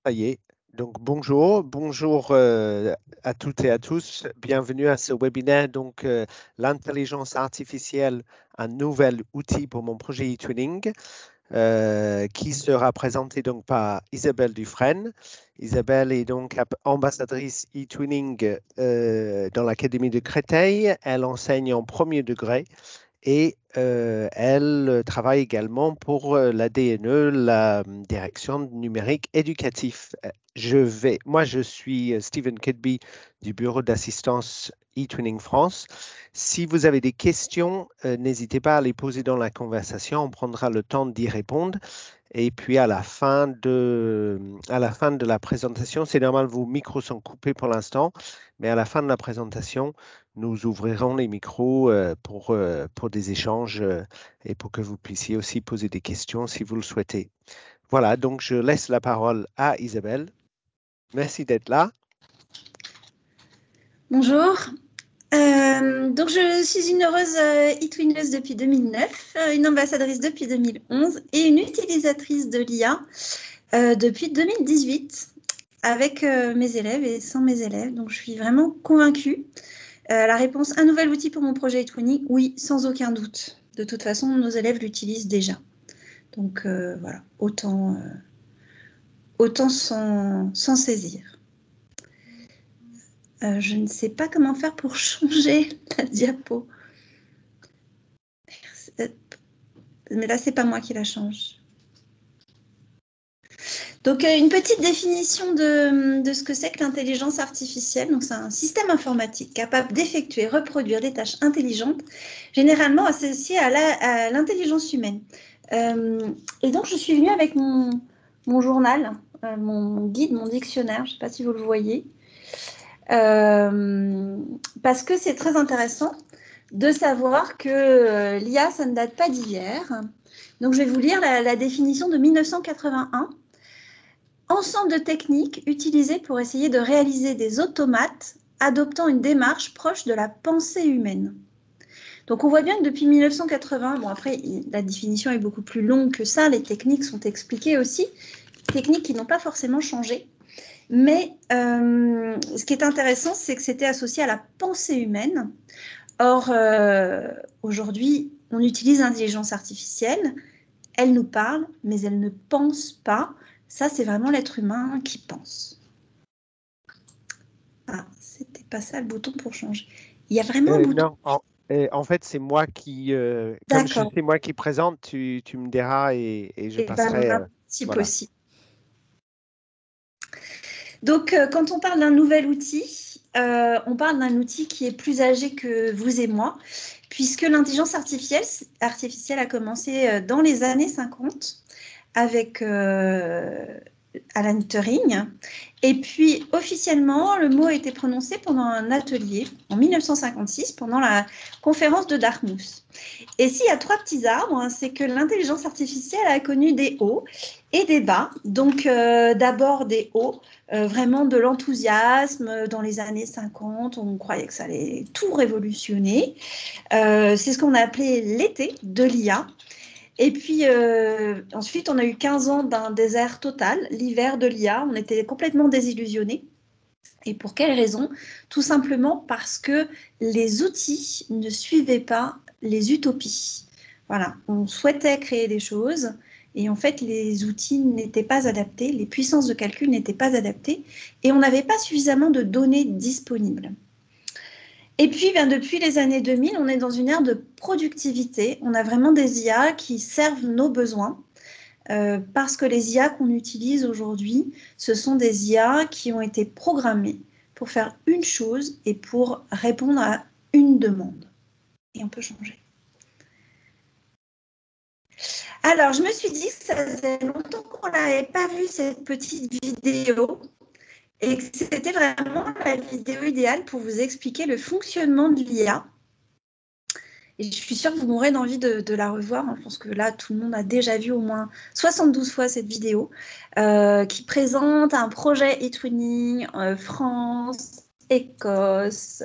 Ça y est. Donc, bonjour à toutes et à tous. Bienvenue à ce webinaire. Donc, l'intelligence artificielle, un nouvel outil pour mon projet eTwinning, qui sera présenté donc par Isabelle Dufresne. Isabelle est donc ambassadrice eTwinning dans l'Académie de Créteil. Elle enseigne en premier degré. Et elle travaille également pour la DNE, la Direction numérique éducatif. Moi, je suis Stephen Kidby du bureau d'assistance eTwinning France. Si vous avez des questions, n'hésitez pas à les poser dans la conversation. On prendra le temps d'y répondre. Et puis à la fin de la présentation, c'est normal, vos micros sont coupés pour l'instant, mais à la fin de la présentation, nous ouvrirons les micros pour des échanges et pour que vous puissiez aussi poser des questions si vous le souhaitez. Voilà, donc je laisse la parole à Isabelle. Merci d'être là. Bonjour. Donc je suis une heureuse eTwinneuse depuis 2009, une ambassadrice depuis 2011 et une utilisatrice de l'IA depuis 2018 avec mes élèves et sans mes élèves. Donc je suis vraiment convaincue. La réponse, un nouvel outil pour mon projet eTwinning, oui, sans aucun doute. De toute façon, nos élèves l'utilisent déjà. Donc voilà, autant s'en saisir. Je ne sais pas comment faire pour changer la diapo. Mais là, c'est pas moi qui la change. Donc, une petite définition de ce que c'est que l'intelligence artificielle. Donc, c'est un système informatique capable d'effectuer et reproduire des tâches intelligentes, généralement associées à l'intelligence humaine. Et donc, je suis venue avec mon journal, mon guide, mon dictionnaire. Je ne sais pas si vous le voyez. Parce que c'est très intéressant de savoir que l'IA, ça ne date pas d'hier. Donc, je vais vous lire la définition de 1981. Ensemble de techniques utilisées pour essayer de réaliser des automates adoptant une démarche proche de la pensée humaine. Donc, on voit bien que depuis 1980, bon après, la définition est beaucoup plus longue que ça, les techniques sont expliquées aussi, techniques qui n'ont pas forcément changé. Mais ce qui est intéressant, c'est que c'était associé à la pensée humaine. Or, aujourd'hui, on utilise l'intelligence artificielle, elle nous parle, mais elle ne pense pas. Ça, c'est vraiment l'être humain qui pense. Ah, c'était pas ça le bouton pour changer. Il y a vraiment un bouton. Non, en fait, c'est moi qui, comme c'est moi qui présente, tu me diras et je passerai. Si voilà. possible. Donc, quand on parle d'un nouvel outil, on parle d'un outil qui est plus âgé que vous et moi, puisque l'intelligence artificielle a commencé dans les années 50 avec Alan Turing. Et puis, officiellement, le mot a été prononcé pendant un atelier en 1956, pendant la conférence de Dartmouth. Et s'il y a trois petits arbres, hein, c'est que l'intelligence artificielle a connu des hauts et des bas. Donc, d'abord des hauts, vraiment de l'enthousiasme. Dans les années 50, on croyait que ça allait tout révolutionner. C'est ce qu'on a appelé l'été de l'IA. Et puis, ensuite, on a eu 15 ans d'un désert total, l'hiver de l'IA. On était complètement désillusionnés. Et pour quelle raison? Tout simplement parce que les outils ne suivaient pas les utopies. Voilà, on souhaitait créer des choses et en fait, les outils n'étaient pas adaptés, les puissances de calcul n'étaient pas adaptées et on n'avait pas suffisamment de données disponibles. Et puis, depuis les années 2000, on est dans une ère de productivité. On a vraiment des IA qui servent nos besoins parce que les IA qu'on utilise aujourd'hui, ce sont des IA qui ont été programmées pour faire une chose et pour répondre à une demande. Et on peut changer. Alors, je me suis dit que ça faisait longtemps qu'on n'avait pas vu cette petite vidéo et que c'était vraiment la vidéo idéale pour vous expliquer le fonctionnement de l'IA. Et je suis sûre que vous m'aurez d'envie de la revoir. Je pense que là, tout le monde a déjà vu au moins 72 fois cette vidéo qui présente un projet eTwinning France, Écosse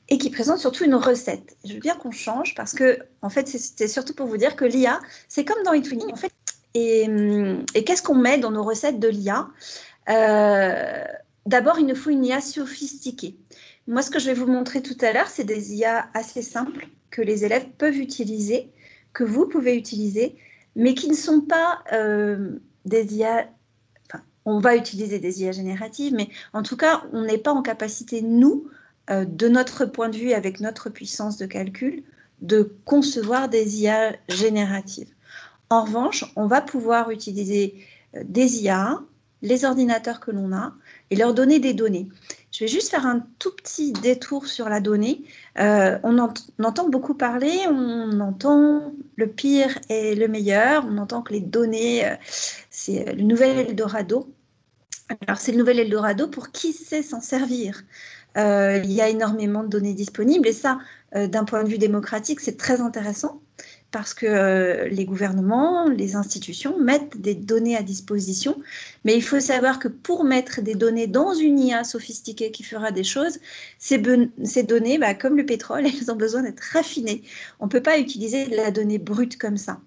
et qui présente surtout une recette. Je veux bien qu'on change parce que, en fait, c'était surtout pour vous dire que l'IA, c'est comme dans eTwinning. En fait, Et qu'est-ce qu'on met dans nos recettes de l'IA? D'abord, il nous faut une IA sophistiquée. Moi, ce que je vais vous montrer tout à l'heure, c'est des IA assez simples que les élèves peuvent utiliser, que vous pouvez utiliser, mais qui ne sont pas des IA... Enfin, on va utiliser des IA génératives, mais en tout cas, on n'est pas en capacité, nous, de notre point de vue, avec notre puissance de calcul, de concevoir des IA génératives. En revanche, on va pouvoir utiliser des IA, les ordinateurs que l'on a, et leur donner des données. Je vais juste faire un tout petit détour sur la donnée. On entend beaucoup parler, on entend le pire et le meilleur, on entend que les données, c'est le nouvel Eldorado. Alors, c'est le nouvel Eldorado pour qui sait s'en servir. Il y a énormément de données disponibles et ça, d'un point de vue démocratique, c'est très intéressant parce que les gouvernements, les institutions mettent des données à disposition. Mais il faut savoir que pour mettre des données dans une IA sophistiquée qui fera des choses, ces données, comme le pétrole, elles ont besoin d'être raffinées. On ne peut pas utiliser de la donnée brute comme ça.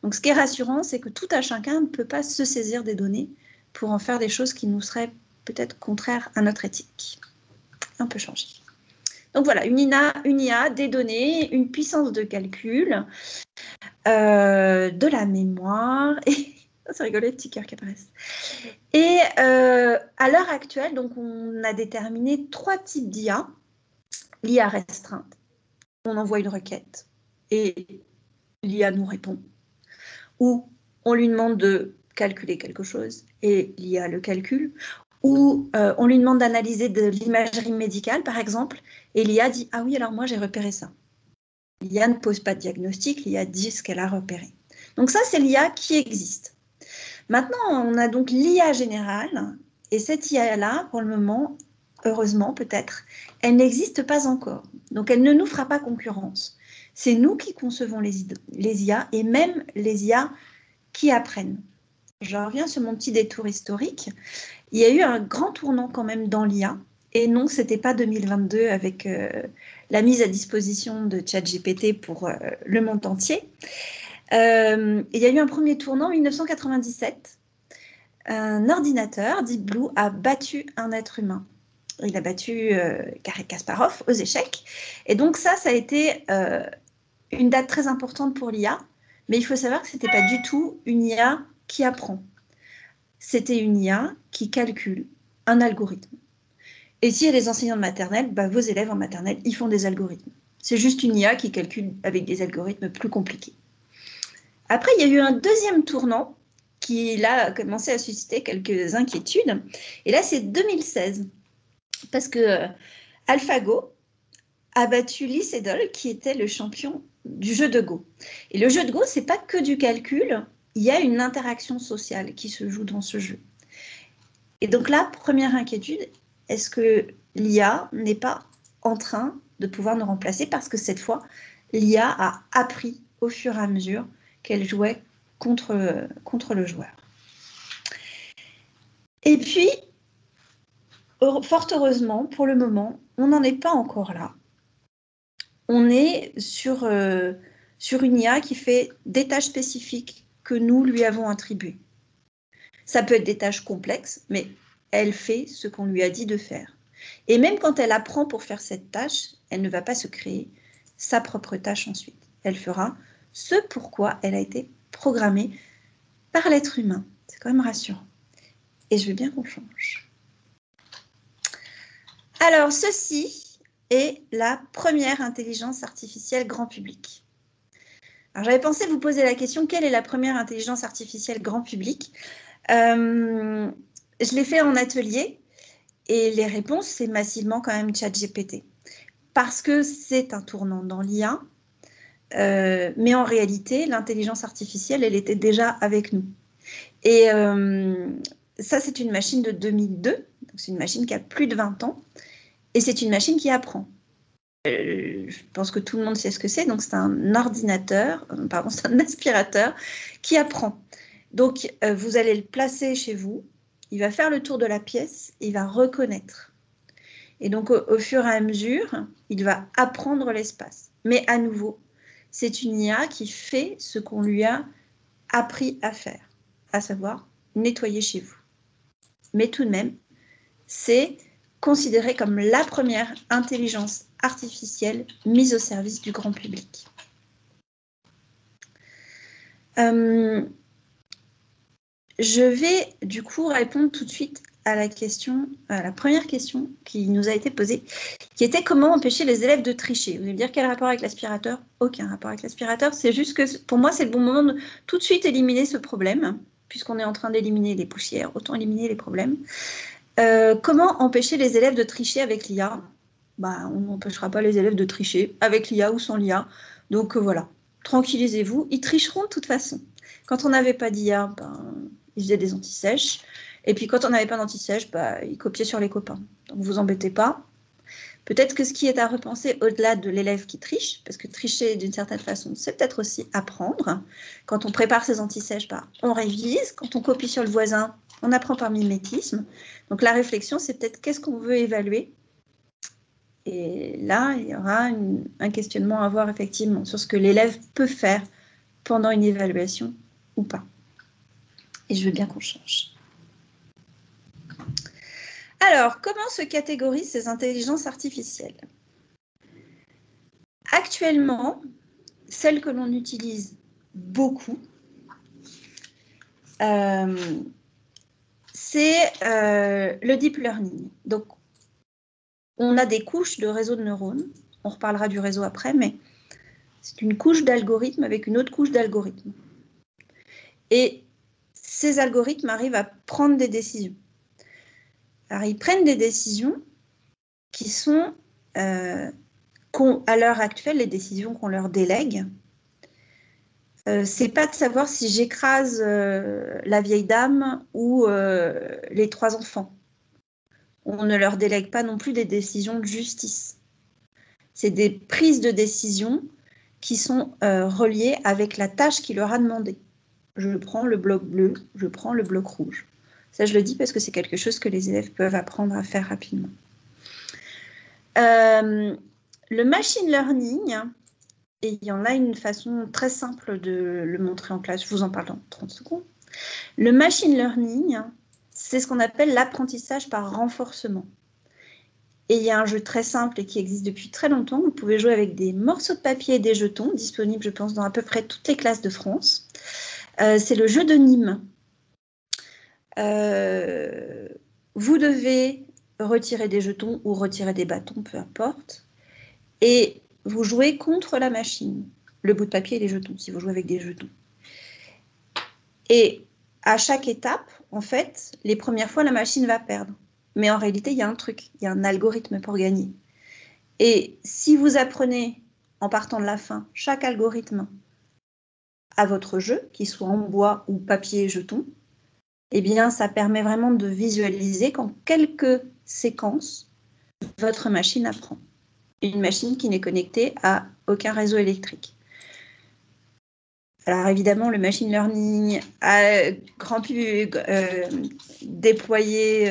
Donc, ce qui est rassurant, c'est que tout à chacun ne peut pas se saisir des données pour en faire des choses qui nous seraient peut-être contraires à notre éthique. Un peu changé. Donc voilà, une IA, des données, une puissance de calcul, de la mémoire, et c'est rigolo les petits cœurs qui apparaissent. Et à l'heure actuelle, donc on a déterminé 3 types d'IA. L'IA restreinte, on envoie une requête et l'IA nous répond. Ou on lui demande de calculer quelque chose et l'IA le calcule. Ou on lui demande d'analyser de l'imagerie médicale, par exemple, et l'IA dit « Ah oui, alors moi, j'ai repéré ça ». L'IA ne pose pas de diagnostic, l'IA dit ce qu'elle a repéré. Donc ça, c'est l'IA qui existe. Maintenant, on a donc l'IA générale, et cette IA-là, pour le moment, heureusement peut-être, elle n'existe pas encore. Donc elle ne nous fera pas concurrence. C'est nous qui concevons les IA, et même les IA qui apprennent. Je reviens sur mon petit détour historique. Il y a eu un grand tournant quand même dans l'IA. Et non, ce n'était pas 2022 avec la mise à disposition de ChatGPT pour le monde entier. Il y a eu un premier tournant en 1997. Un ordinateur, Deep Blue, a battu un être humain. Il a battu Garry Kasparov aux échecs. Et donc ça a été une date très importante pour l'IA. Mais il faut savoir que ce n'était pas du tout une IA qui apprend. C'était une IA qui calcule un algorithme. Et s'il y a des enseignants de maternelle, vos élèves en maternelle, ils font des algorithmes. C'est juste une IA qui calcule avec des algorithmes plus compliqués. Après, il y a eu un deuxième tournant qui, là, a commencé à susciter quelques inquiétudes. Et là, c'est 2016. Parce que AlphaGo a battu Lee Sedol, qui était le champion du jeu de Go. Et le jeu de Go, ce n'est pas que du calcul, il y a une interaction sociale qui se joue dans ce jeu. Et donc là, première inquiétude, est-ce que l'IA n'est pas en train de pouvoir nous remplacer parce que cette fois, l'IA a appris au fur et à mesure qu'elle jouait contre le joueur. Et puis, fort heureusement, pour le moment, on n'en est pas encore là. On est sur une IA qui fait des tâches spécifiques que nous lui avons attribuées. Ça peut être des tâches complexes, mais elle fait ce qu'on lui a dit de faire. Et même quand elle apprend pour faire cette tâche, elle ne va pas se créer sa propre tâche ensuite. Elle fera ce pourquoi elle a été programmée par l'être humain. C'est quand même rassurant. Et je veux bien qu'on change. Alors, ceci est la première intelligence artificielle grand public. Alors, j'avais pensé vous poser la question, quelle est la première intelligence artificielle grand public ? Je l'ai fait en atelier et les réponses, c'est massivement quand même ChatGPT. Parce que c'est un tournant dans l'IA, mais en réalité, l'intelligence artificielle, elle était déjà avec nous. Et ça, c'est une machine de 2002, c'est une machine qui a plus de 20 ans, et c'est une machine qui apprend. Je pense que tout le monde sait ce que c'est, donc c'est un ordinateur, pardon, c'est un aspirateur qui apprend. Donc, vous allez le placer chez vous, il va faire le tour de la pièce, il va reconnaître. Et donc, au fur et à mesure, il va apprendre l'espace. Mais à nouveau, c'est une IA qui fait ce qu'on lui a appris à faire, à savoir nettoyer chez vous. Mais tout de même, c'est considéré comme la première intelligence artificielle mise au service du grand public. Je vais du coup répondre tout de suite à la question, à la première question qui nous a été posée, qui était comment empêcher les élèves de tricher. Vous allez me dire quel rapport avec l'aspirateur? Aucun rapport avec l'aspirateur, c'est juste que pour moi c'est le bon moment de tout de suite éliminer ce problème, puisqu'on est en train d'éliminer les poussières, autant éliminer les problèmes. Comment empêcher les élèves de tricher avec l'IA? Bah, on n'empêchera pas les élèves de tricher avec l'IA ou sans l'IA, donc voilà, tranquillisez-vous, ils tricheront de toute façon. Quand on n'avait pas d'IA, ben, ils faisaient des anti-sèches. Et puis quand on n'avait pas d'anti-sèche, bah, ils copiaient sur les copains. Donc vous embêtez pas. Peut-être que ce qui est à repenser au-delà de l'élève qui triche, parce que tricher d'une certaine façon, c'est peut-être aussi apprendre. Quand on prépare ses anti-sèches, bah, on révise. Quand on copie sur le voisin, on apprend par mimétisme. Donc la réflexion, c'est peut-être qu'est-ce qu'on veut évaluer. Et là, il y aura un questionnement à avoir effectivement sur ce que l'élève peut faire pendant une évaluation ou pas. Et je veux bien qu'on change. Alors, comment se catégorisent ces intelligences artificielles? Actuellement, celles que l'on utilise beaucoup, c'est le deep learning. Donc, on a des couches de réseaux de neurones. On reparlera du réseau après, mais c'est une couche d'algorithmes avec une autre couche d'algorithmes. Et ces algorithmes arrivent à prendre des décisions. Alors, ils prennent des décisions qui sont, à l'heure actuelle, les décisions qu'on leur délègue. C'est pas de savoir si j'écrase la vieille dame ou les 3 enfants. On ne leur délègue pas non plus des décisions de justice. C'est des prises de décision qui sont reliées avec la tâche qui leur a demandé. Je prends le bloc bleu, je prends le bloc rouge. Ça, je le dis parce que c'est quelque chose que les élèves peuvent apprendre à faire rapidement. Le machine learning, et il y en a une façon très simple de le montrer en classe, je vous en parle dans 30 secondes. Le machine learning, c'est ce qu'on appelle l'apprentissage par renforcement. Et il y a un jeu très simple et qui existe depuis très longtemps. Vous pouvez jouer avec des morceaux de papier et des jetons, disponibles, je pense, dans à peu près toutes les classes de France. C'est le jeu de Nîmes. Vous devez retirer des jetons ou retirer des bâtons, peu importe. Et vous jouez contre la machine, le bout de papier et les jetons, si vous jouez avec des jetons. Et à chaque étape, en fait, les premières fois, la machine va perdre. Mais en réalité, il y a un truc, il y a un algorithme pour gagner. Et si vous apprenez, en partant de la fin, chaque algorithme à votre jeu, qu'il soit en bois ou papier et jetons, eh bien, ça permet vraiment de visualiser qu'en quelques séquences, votre machine apprend. Une machine qui n'est connectée à aucun réseau électrique. Alors évidemment, le machine learning déployé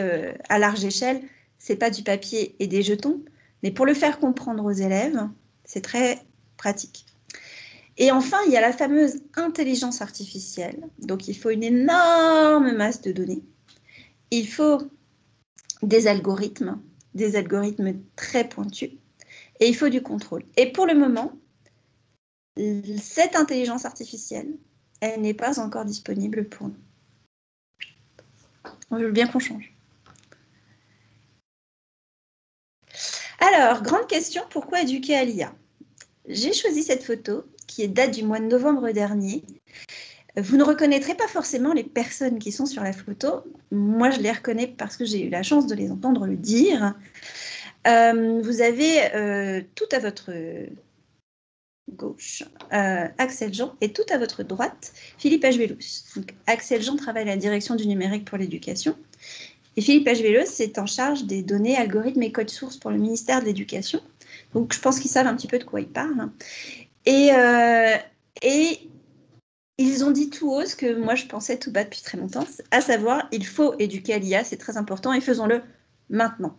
à large échelle, c'est pas du papier et des jetons, mais pour le faire comprendre aux élèves, c'est très pratique. Et enfin, il y a la fameuse intelligence artificielle. Donc, il faut une énorme masse de données. Il faut des algorithmes très pointus. Et il faut du contrôle. Et pour le moment, cette intelligence artificielle, elle n'est pas encore disponible pour nous. Je veux bien qu'on change. Alors, grande question, pourquoi éduquer à l'IA? J'ai choisi cette photo qui date du mois de novembre dernier. Vous ne reconnaîtrez pas forcément les personnes qui sont sur la photo. Moi, je les reconnais parce que j'ai eu la chance de les entendre le dire. Vous avez tout à votre gauche Axel Jean et tout à votre droite Philippe Achvelous. Donc, Axel Jean travaille à la direction du numérique pour l'éducation. Et Philippe Achvelous est en charge des données, algorithmes et codes sources pour le ministère de l'Éducation. Donc, je pense qu'ils savent un petit peu de quoi ils parlent. Et ils ont dit tout haut ce que moi je pensais tout bas depuis très longtemps, à savoir, il faut éduquer à l'IA, c'est très important, et faisons-le maintenant.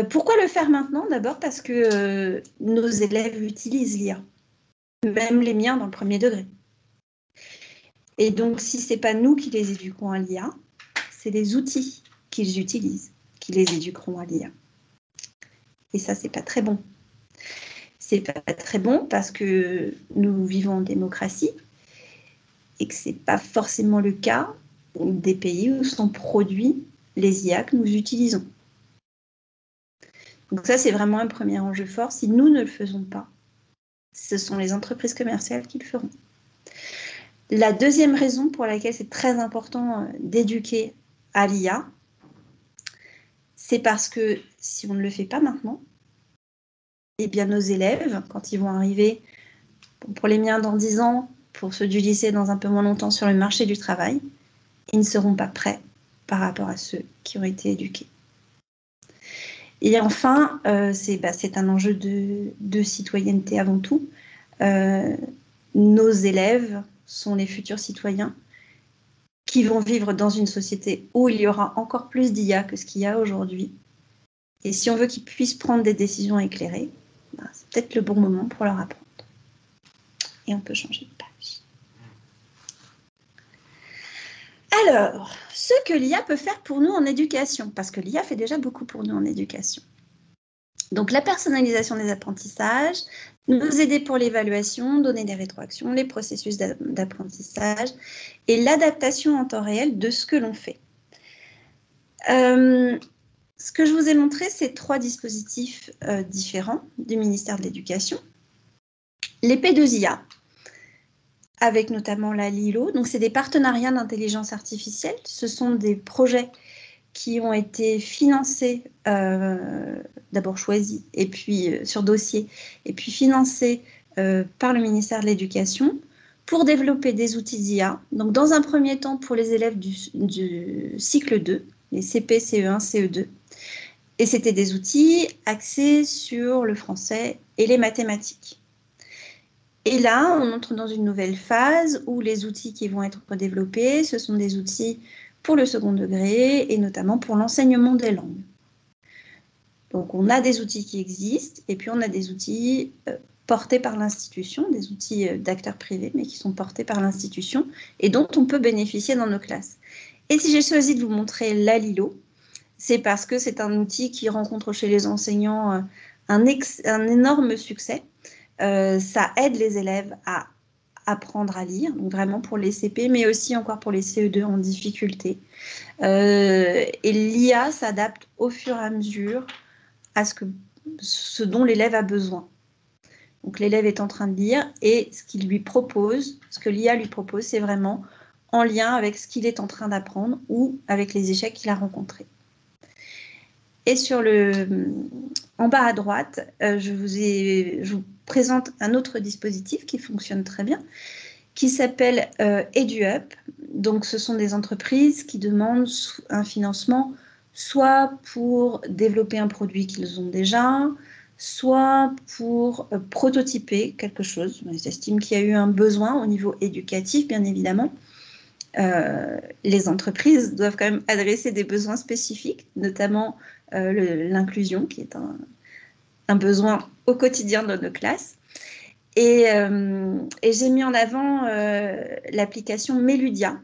Pourquoi le faire maintenant? D'abord parce que nos élèves utilisent l'IA, même les miens dans le premier degré. Et donc, si ce n'est pas nous qui les éduquons à l'IA, c'est les outils qu'ils utilisent qui les éduqueront à l'IA. Et ça, c'est pas très bon. C'est pas très bon parce que nous vivons en démocratie et que c'est pas forcément le cas des pays où sont produits les IA que nous utilisons. Donc ça, c'est vraiment un premier enjeu fort. Si nous ne le faisons pas, ce sont les entreprises commerciales qui le feront. La deuxième raison pour laquelle c'est très important d'éduquer à l'IA, c'est parce que si on ne le fait pas maintenant, eh bien nos élèves, quand ils vont arriver, pour les miens dans 10 ans, pour ceux du lycée dans un peu moins longtemps sur le marché du travail, ils ne seront pas prêts par rapport à ceux qui ont été éduqués. Et enfin, c'est un enjeu de citoyenneté avant tout. Nos élèves sont les futurs citoyens qui vont vivre dans une société où il y aura encore plus d'IA que ce qu'il y a aujourd'hui. Et si on veut qu'ils puissent prendre des décisions éclairées, c'est peut-être le bon moment pour leur apprendre. Et on peut changer de page. Alors, ce que l'IA peut faire pour nous en éducation, parce que l'IA fait déjà beaucoup pour nous en éducation. Donc, la personnalisation des apprentissages, nous aider pour l'évaluation, donner des rétroactions, les processus d'apprentissage et l'adaptation en temps réel de ce que l'on fait. Ce que je vous ai montré, c'est 3 dispositifs différents du ministère de l'Éducation. Les P2IA, avec notamment la LILO. Donc, c'est des partenariats d'intelligence artificielle. Ce sont des projets qui ont été financés, d'abord choisis, et puis sur dossier, et puis financés par le ministère de l'Éducation pour développer des outils d'IA. Donc, dans un premier temps, pour les élèves du cycle 2, les CP, CE1, CE2. Et c'était des outils axés sur le français et les mathématiques. Et là, on entre dans une nouvelle phase où les outils qui vont être développés, ce sont des outils pour le second degré et notamment pour l'enseignement des langues. Donc, on a des outils qui existent et puis on a des outils portés par l'institution, des outils d'acteurs privés, mais qui sont portés par l'institution et dont on peut bénéficier dans nos classes. Et si j'ai choisi de vous montrer la LILO, c'est parce que c'est un outil qui rencontre chez les enseignants un énorme succès. Ça aide les élèves à apprendre à lire, donc vraiment pour les CP, mais aussi encore pour les CE2 en difficulté. Et l'IA s'adapte au fur et à mesure à ce dont l'élève a besoin. Donc l'élève est en train de lire et ce qu'il lui propose, ce que l'IA lui propose, c'est vraiment en lien avec ce qu'il est en train d'apprendre ou avec les échecs qu'il a rencontrés. Et en bas à droite, je vous présente un autre dispositif qui fonctionne très bien, qui s'appelle EduUp. Donc, ce sont des entreprises qui demandent un financement soit pour développer un produit qu'ils ont déjà, soit pour prototyper quelque chose. Ils estiment qu'il y a eu un besoin au niveau éducatif, bien évidemment. Les entreprises doivent quand même adresser des besoins spécifiques, notamment l'inclusion, qui est un besoin au quotidien dans nos classes. Et j'ai mis en avant l'application Meludia.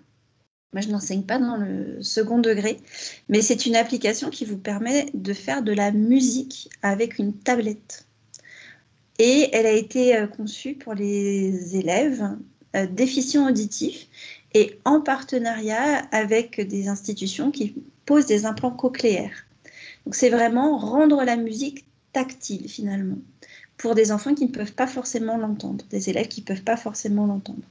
Moi, je n'enseigne pas dans le second degré, mais c'est une application qui vous permet de faire de la musique avec une tablette. Et elle a été conçue pour les élèves déficients auditifs et en partenariat avec des institutions qui posent des implants cochléaires. Donc, c'est vraiment rendre la musique tactile, finalement, pour des enfants qui ne peuvent pas forcément l'entendre, des élèves qui ne peuvent pas forcément l'entendre.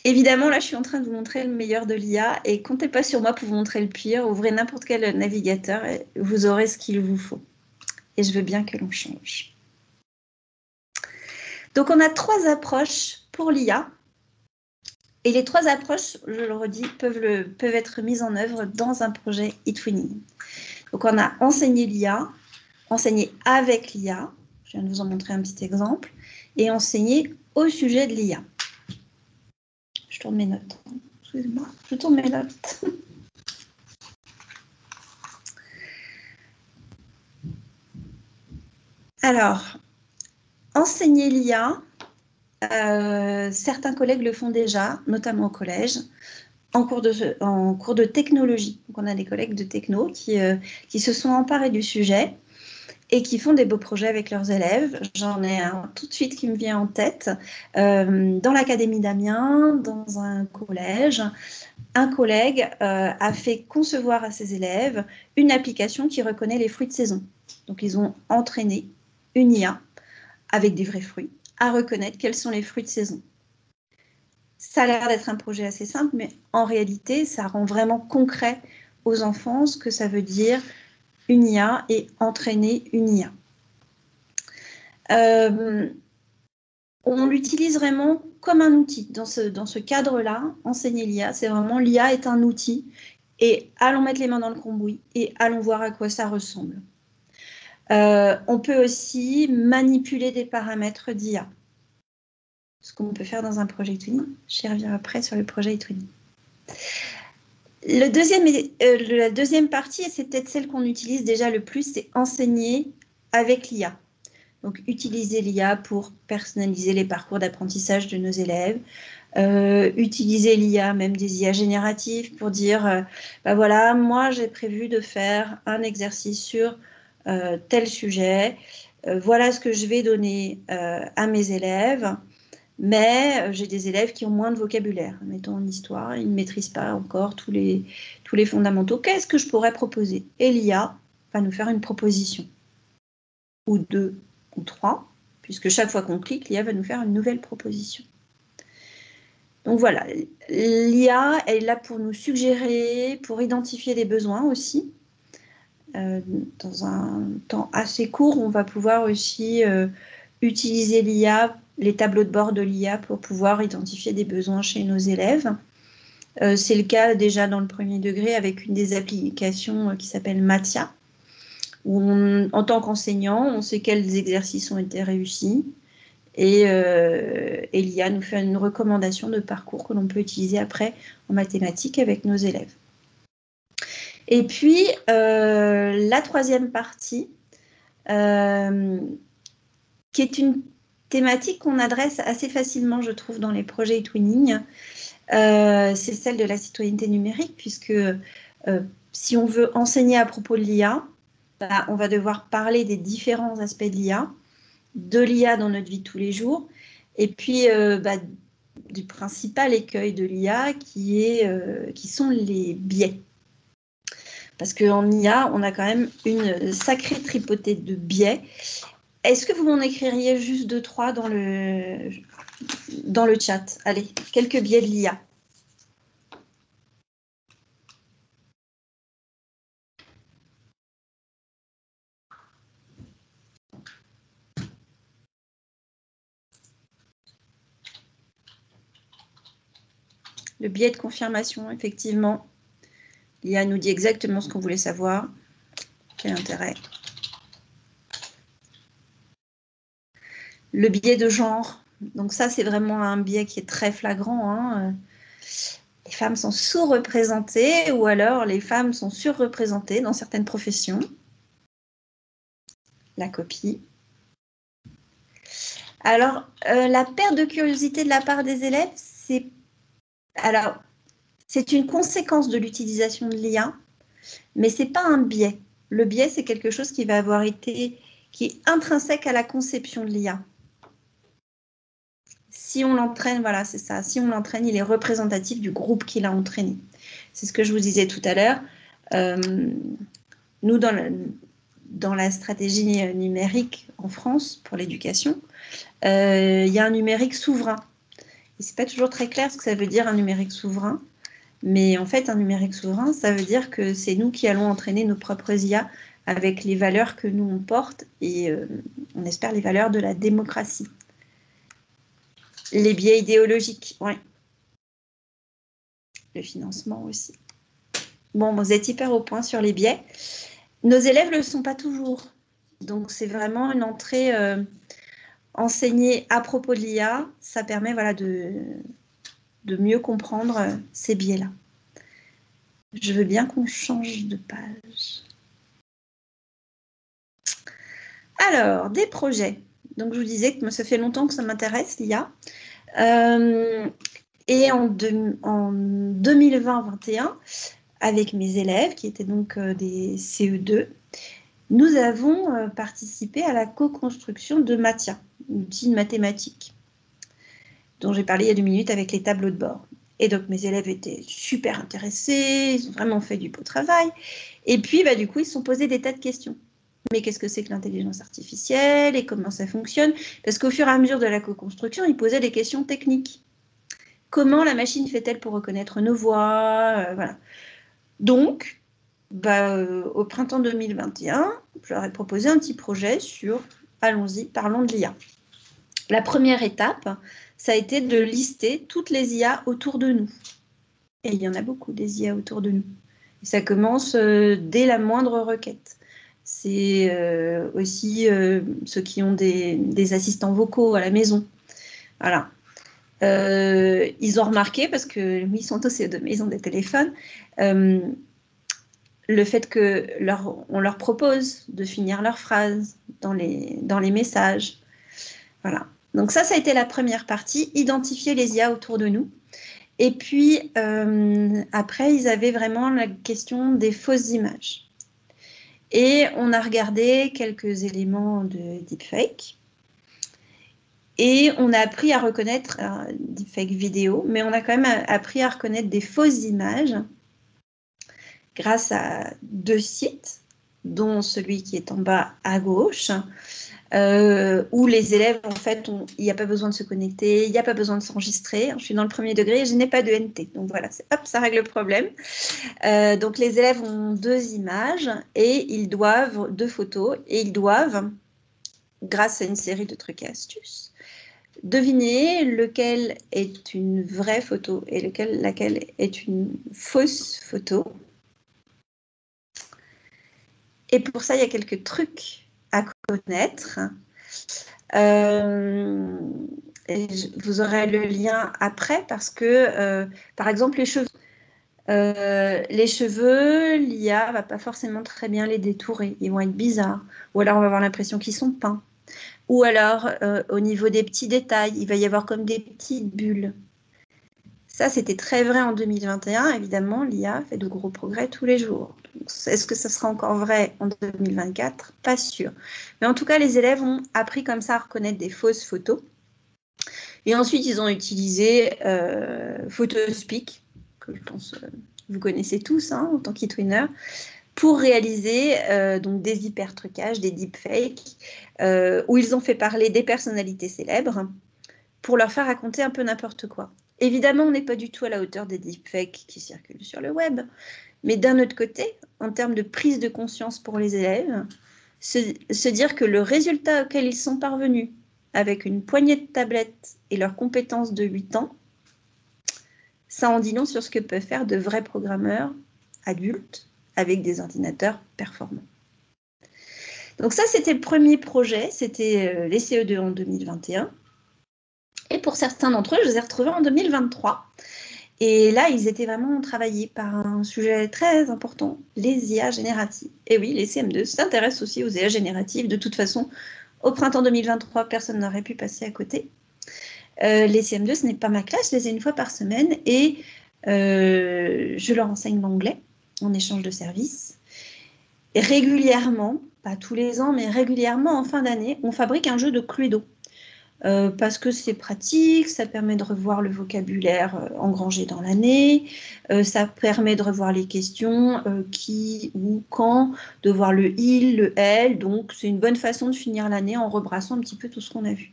Évidemment, là, je suis en train de vous montrer le meilleur de l'IA et comptez pas sur moi pour vous montrer le pire. Ouvrez n'importe quel navigateur et vous aurez ce qu'il vous faut. Et je veux bien que l'on change. Donc, on a 3 approches pour l'IA. Et les 3 approches, je le redis, peuvent être mises en œuvre dans un projet eTwinning. Donc, on a enseigné l'IA, enseigné avec l'IA, je viens de vous en montrer un petit exemple, et enseigné au sujet de l'IA. Je tourne mes notes. Excusez-moi, je tourne mes notes. Alors, enseigner l'IA, certains collègues le font déjà, notamment au collège, en cours de technologie. Donc, on a des collègues de techno qui se sont emparés du sujet et qui font des beaux projets avec leurs élèves. J'en ai un tout de suite qui me vient en tête. Dans l'Académie d'Amiens, dans un collège, un collègue a fait concevoir à ses élèves une application qui reconnaît les fruits de saison. Donc, ils ont entraîné une IA avec des vrais fruits à reconnaître quels sont les fruits de saison. Ça a l'air d'être un projet assez simple, mais en réalité, ça rend vraiment concret aux enfants ce que ça veut dire une IA et entraîner une IA. On l'utilise vraiment comme un outil. Dans ce cadre-là, enseigner l'IA, c'est vraiment l'IA est un outil et allons mettre les mains dans le cambouis et allons voir à quoi ça ressemble. On peut aussi manipuler des paramètres d'IA. Ce qu'on peut faire dans un projet twinning. J'y reviens après sur le projet twinning. La deuxième partie, et c'est peut-être celle qu'on utilise déjà le plus, c'est enseigner avec l'IA. Donc, utiliser l'IA pour personnaliser les parcours d'apprentissage de nos élèves. Utiliser l'IA, même des IA génératives, pour dire, bah voilà, moi j'ai prévu de faire un exercice sur tel sujet. Voilà ce que je vais donner à mes élèves. Mais j'ai des élèves qui ont moins de vocabulaire. Mettons en histoire, ils ne maîtrisent pas encore tous les fondamentaux. Qu'est-ce que je pourrais proposer? Et l'IA va nous faire une proposition. Ou deux, ou trois, puisque chaque fois qu'on clique, l'IA va nous faire une nouvelle proposition. Donc voilà, l'IA est là pour nous suggérer, pour identifier des besoins aussi. Dans un temps assez court, on va pouvoir aussi utiliser l'IA, les tableaux de bord de l'IA pour pouvoir identifier des besoins chez nos élèves. C'est le cas déjà dans le premier degré avec une des applications qui s'appelle Mathia, où en tant qu'enseignant, on sait quels exercices ont été réussis et l'IA nous fait une recommandation de parcours que l'on peut utiliser après en mathématiques avec nos élèves. Et puis, la troisième partie, qui est une thématique qu'on adresse assez facilement, je trouve, dans les projets eTwinning, c'est celle de la citoyenneté numérique, puisque si on veut enseigner à propos de l'IA, bah, on va devoir parler des différents aspects de l'IA dans notre vie de tous les jours, et puis du principal écueil de l'IA qui sont les biais. Parce qu'en IA, on a quand même une sacrée tripotée de biais. Est-ce que vous m'en écririez juste 2-3 dans le chat? Allez, quelques biais de l'IA. Le biais de confirmation, effectivement. L'IA nous dit exactement ce qu'on voulait savoir. Quel intérêt? Le biais de genre. Donc ça, c'est vraiment un biais qui est très flagrant. Hein. Les femmes sont sous-représentées ou alors les femmes sont surreprésentées dans certaines professions. La copie. Alors, la perte de curiosité de la part des élèves, c'est une conséquence de l'utilisation de l'IA, mais ce n'est pas un biais. Le biais, c'est quelque chose qui est intrinsèque à la conception de l'IA. Si on l'entraîne, voilà, c'est ça. Si on l'entraîne, il est représentatif du groupe qui l'a entraîné. C'est ce que je vous disais tout à l'heure. Nous, dans la stratégie numérique en France pour l'éducation, il y a un numérique souverain. Et ce n'est pas toujours très clair ce que ça veut dire un numérique souverain. Mais en fait, un numérique souverain, ça veut dire que c'est nous qui allons entraîner nos propres IA avec les valeurs que nous on porte et on espère les valeurs de la démocratie. Les biais idéologiques, oui. Le financement aussi. Bon, vous êtes hyper au point sur les biais. Nos élèves ne le sont pas toujours. Donc, c'est vraiment une entrée enseignée à propos de l'IA. Ça permet voilà, de mieux comprendre ces biais-là. Je veux bien qu'on change de page. Alors, des projets. Donc, je vous disais que ça fait longtemps que ça m'intéresse, l'IA. Et en 2020-21, avec mes élèves, qui étaient donc des CE2, nous avons participé à la co-construction de Mathia, un outil de mathématiques, dont j'ai parlé il y a 2 minutes avec les tableaux de bord. Et donc, mes élèves étaient super intéressés, ils ont vraiment fait du beau travail. Et puis, du coup, ils se sont posés des tas de questions. Mais qu'est-ce que c'est que l'intelligence artificielle et comment ça fonctionne? Parce qu'au fur et à mesure de la co-construction, ils posaient des questions techniques. Comment la machine fait-elle pour reconnaître nos voix? Voilà. Donc, au printemps 2021, je leur ai proposé un petit projet sur « Allons-y, parlons de l'IA ». La première étape, ça a été de lister toutes les IA autour de nous. Et il y en a beaucoup des IA autour de nous. Et ça commence dès la moindre requête. C'est aussi ceux qui ont des assistants vocaux à la maison. Voilà. Ils ont remarqué, parce qu'ils sont au CE2, mais ils ont des téléphones, le fait qu'on leur propose de finir leurs phrases dans les messages. Voilà. Donc ça a été la première partie, identifier les IA autour de nous. Et puis, après, ils avaient vraiment la question des fausses images. Et on a regardé quelques éléments de deepfake. Et on a appris à reconnaître, deepfake vidéo, mais on a quand même appris à reconnaître des fausses images grâce à 2 sites, dont celui qui est en bas à gauche, où les élèves, en fait, il n'y a pas besoin de se connecter, il n'y a pas besoin de s'enregistrer. Je suis dans le 1er degré et je n'ai pas de NT. Donc voilà, hop, ça règle le problème. Donc les élèves ont 2 images et ils doivent, 2 photos, et ils doivent, grâce à une série de trucs et astuces, deviner lequel est une vraie photo et laquelle est une fausse photo. Et pour ça, il y a quelques trucs à connaître. Et vous aurez le lien après parce que, par exemple, les cheveux. L'IA ne va pas forcément très bien les détourer. Ils vont être bizarres. Ou alors, on va avoir l'impression qu'ils sont peints. Ou alors, au niveau des petits détails, il va y avoir comme des petites bulles. Ça, c'était très vrai en 2021. Évidemment, l'IA fait de gros progrès tous les jours. Est-ce que ça sera encore vrai en 2024? Pas sûr. Mais en tout cas, les élèves ont appris comme ça à reconnaître des fausses photos. Et ensuite, ils ont utilisé Photospeak, que je pense vous connaissez tous en tant qu'e-twinner, pour réaliser donc des hyper-trucages, des deepfakes, où ils ont fait parler des personnalités célèbres pour leur faire raconter un peu n'importe quoi. Évidemment, on n'est pas du tout à la hauteur des deepfakes qui circulent sur le web, mais d'un autre côté, en termes de prise de conscience pour les élèves, se dire que le résultat auquel ils sont parvenus avec une poignée de tablettes et leurs compétences de 8 ans, ça en dit long sur ce que peuvent faire de vrais programmeurs adultes avec des ordinateurs performants. Donc ça, c'était le premier projet, c'était les CE2 en 2021. Et pour certains d'entre eux, je les ai retrouvés en 2023. Et là, ils étaient vraiment travaillés par un sujet très important, les IA génératives. Et oui, les CM2 s'intéressent aussi aux IA génératives. De toute façon, au printemps 2023, personne n'aurait pu passer à côté. Les CM2, ce n'est pas ma classe, je les ai une fois par semaine et je leur enseigne l'anglais en échange de services. Et régulièrement, pas tous les ans, mais régulièrement en fin d'année, on fabrique un jeu de Cluedo. Parce que c'est pratique, ça permet de revoir le vocabulaire engrangé dans l'année, ça permet de revoir les questions, qui, où, quand, de voir le il, le elle, donc c'est une bonne façon de finir l'année en rebrassant un petit peu tout ce qu'on a vu.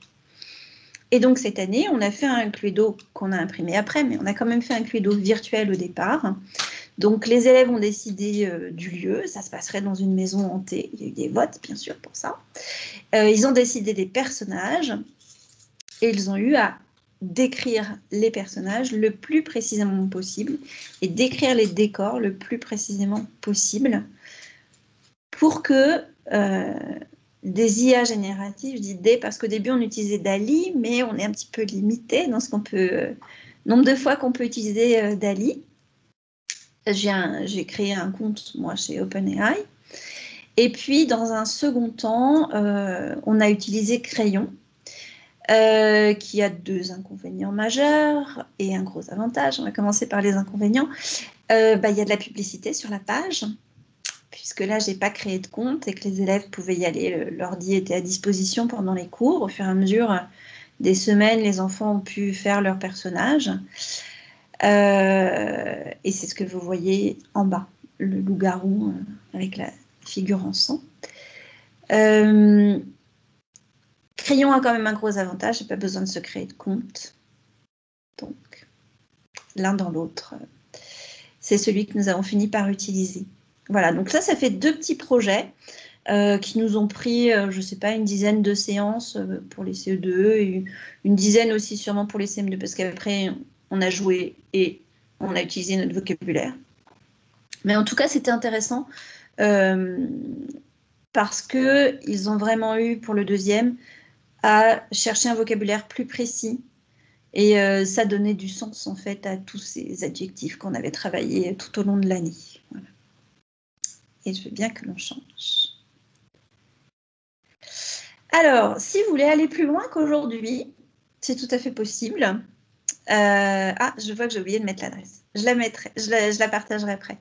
Et donc cette année, on a fait un Cluedo qu'on a imprimé après, mais on a quand même fait un Cluedo virtuel au départ. Donc les élèves ont décidé du lieu, ça se passerait dans une maison hantée, il y a eu des votes bien sûr pour ça. Ils ont décidé des personnages, et ils ont eu à décrire les personnages le plus précisément possible et décrire les décors le plus précisément possible pour que des IA génératives, je dis des parce qu'au début on utilisait DALL-E, mais on est un petit peu limité dans ce qu'on peut, nombre de fois qu'on peut utiliser DALL-E. J'ai créé un compte moi chez OpenAI Et puis, dans un second temps, on a utilisé Crayon, qui a 2 inconvénients majeurs et un gros avantage. On va commencer par les inconvénients. Il y a de la publicité sur la page, puisque là, je n'ai pas créé de compte et que les élèves pouvaient y aller. L'ordi était à disposition pendant les cours. Au fur et à mesure des semaines, les enfants ont pu faire leur personnage. Et c'est ce que vous voyez en bas, le loup-garou avec la figure en sang. Crayon a quand même un gros avantage, j'ai pas besoin de se créer de compte. Donc, l'un dans l'autre, c'est celui que nous avons fini par utiliser. Voilà, donc ça fait 2 petits projets qui nous ont pris, je sais pas, une dizaine de séances pour les CE2 et une dizaine aussi sûrement pour les CM2, parce qu'après, on a joué et on a utilisé notre vocabulaire. Mais en tout cas, c'était intéressant parce qu'ils ont vraiment eu, pour le deuxième, à chercher un vocabulaire plus précis. Et ça donnait du sens, en fait, à tous ces adjectifs qu'on avait travaillés tout au long de l'année. Voilà. Et je veux bien que l'on change. Alors, si vous voulez aller plus loin qu'aujourd'hui, c'est tout à fait possible. Je vois que j'ai oublié de mettre l'adresse. Je la mettrai, je la partagerai après.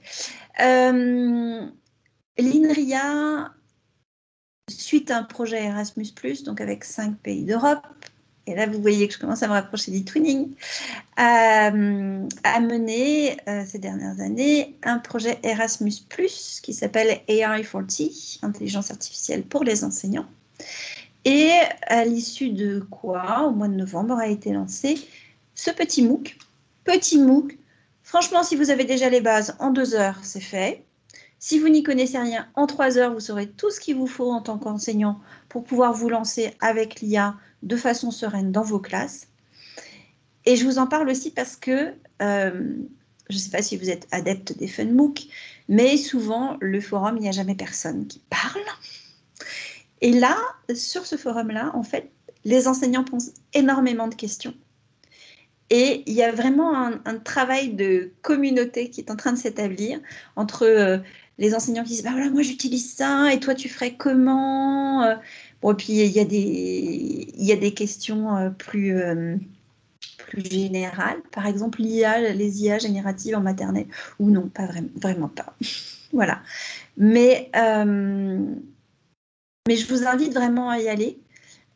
L'INRIA, suite à un projet Erasmus+, donc avec 5 pays d'Europe, et là vous voyez que je commence à me rapprocher d'e-twinning, a mené ces dernières années un projet Erasmus+, qui s'appelle AI40, Intelligence artificielle pour les enseignants. Et à l'issue de quoi, au mois de novembre, a été lancé ce petit MOOC. Petit MOOC, franchement, si vous avez déjà les bases, en 2 heures, c'est fait. Si vous n'y connaissez rien, en 3 heures, vous saurez tout ce qu'il vous faut en tant qu'enseignant pour pouvoir vous lancer avec l'IA de façon sereine dans vos classes. Et je vous en parle aussi parce que, je ne sais pas si vous êtes adepte des FunMOOC, mais souvent, le forum, il n'y a jamais personne qui parle. Et là, sur ce forum-là, en fait, les enseignants posent énormément de questions. Et il y a vraiment un travail de communauté qui est en train de s'établir entre les enseignants qui disent bah voilà, moi j'utilise ça, et toi tu ferais comment Bon, et puis il y a des questions plus générales. Par exemple, les IA génératives en maternelle, ou non, pas vraiment pas. Voilà. Mais je vous invite vraiment à y aller,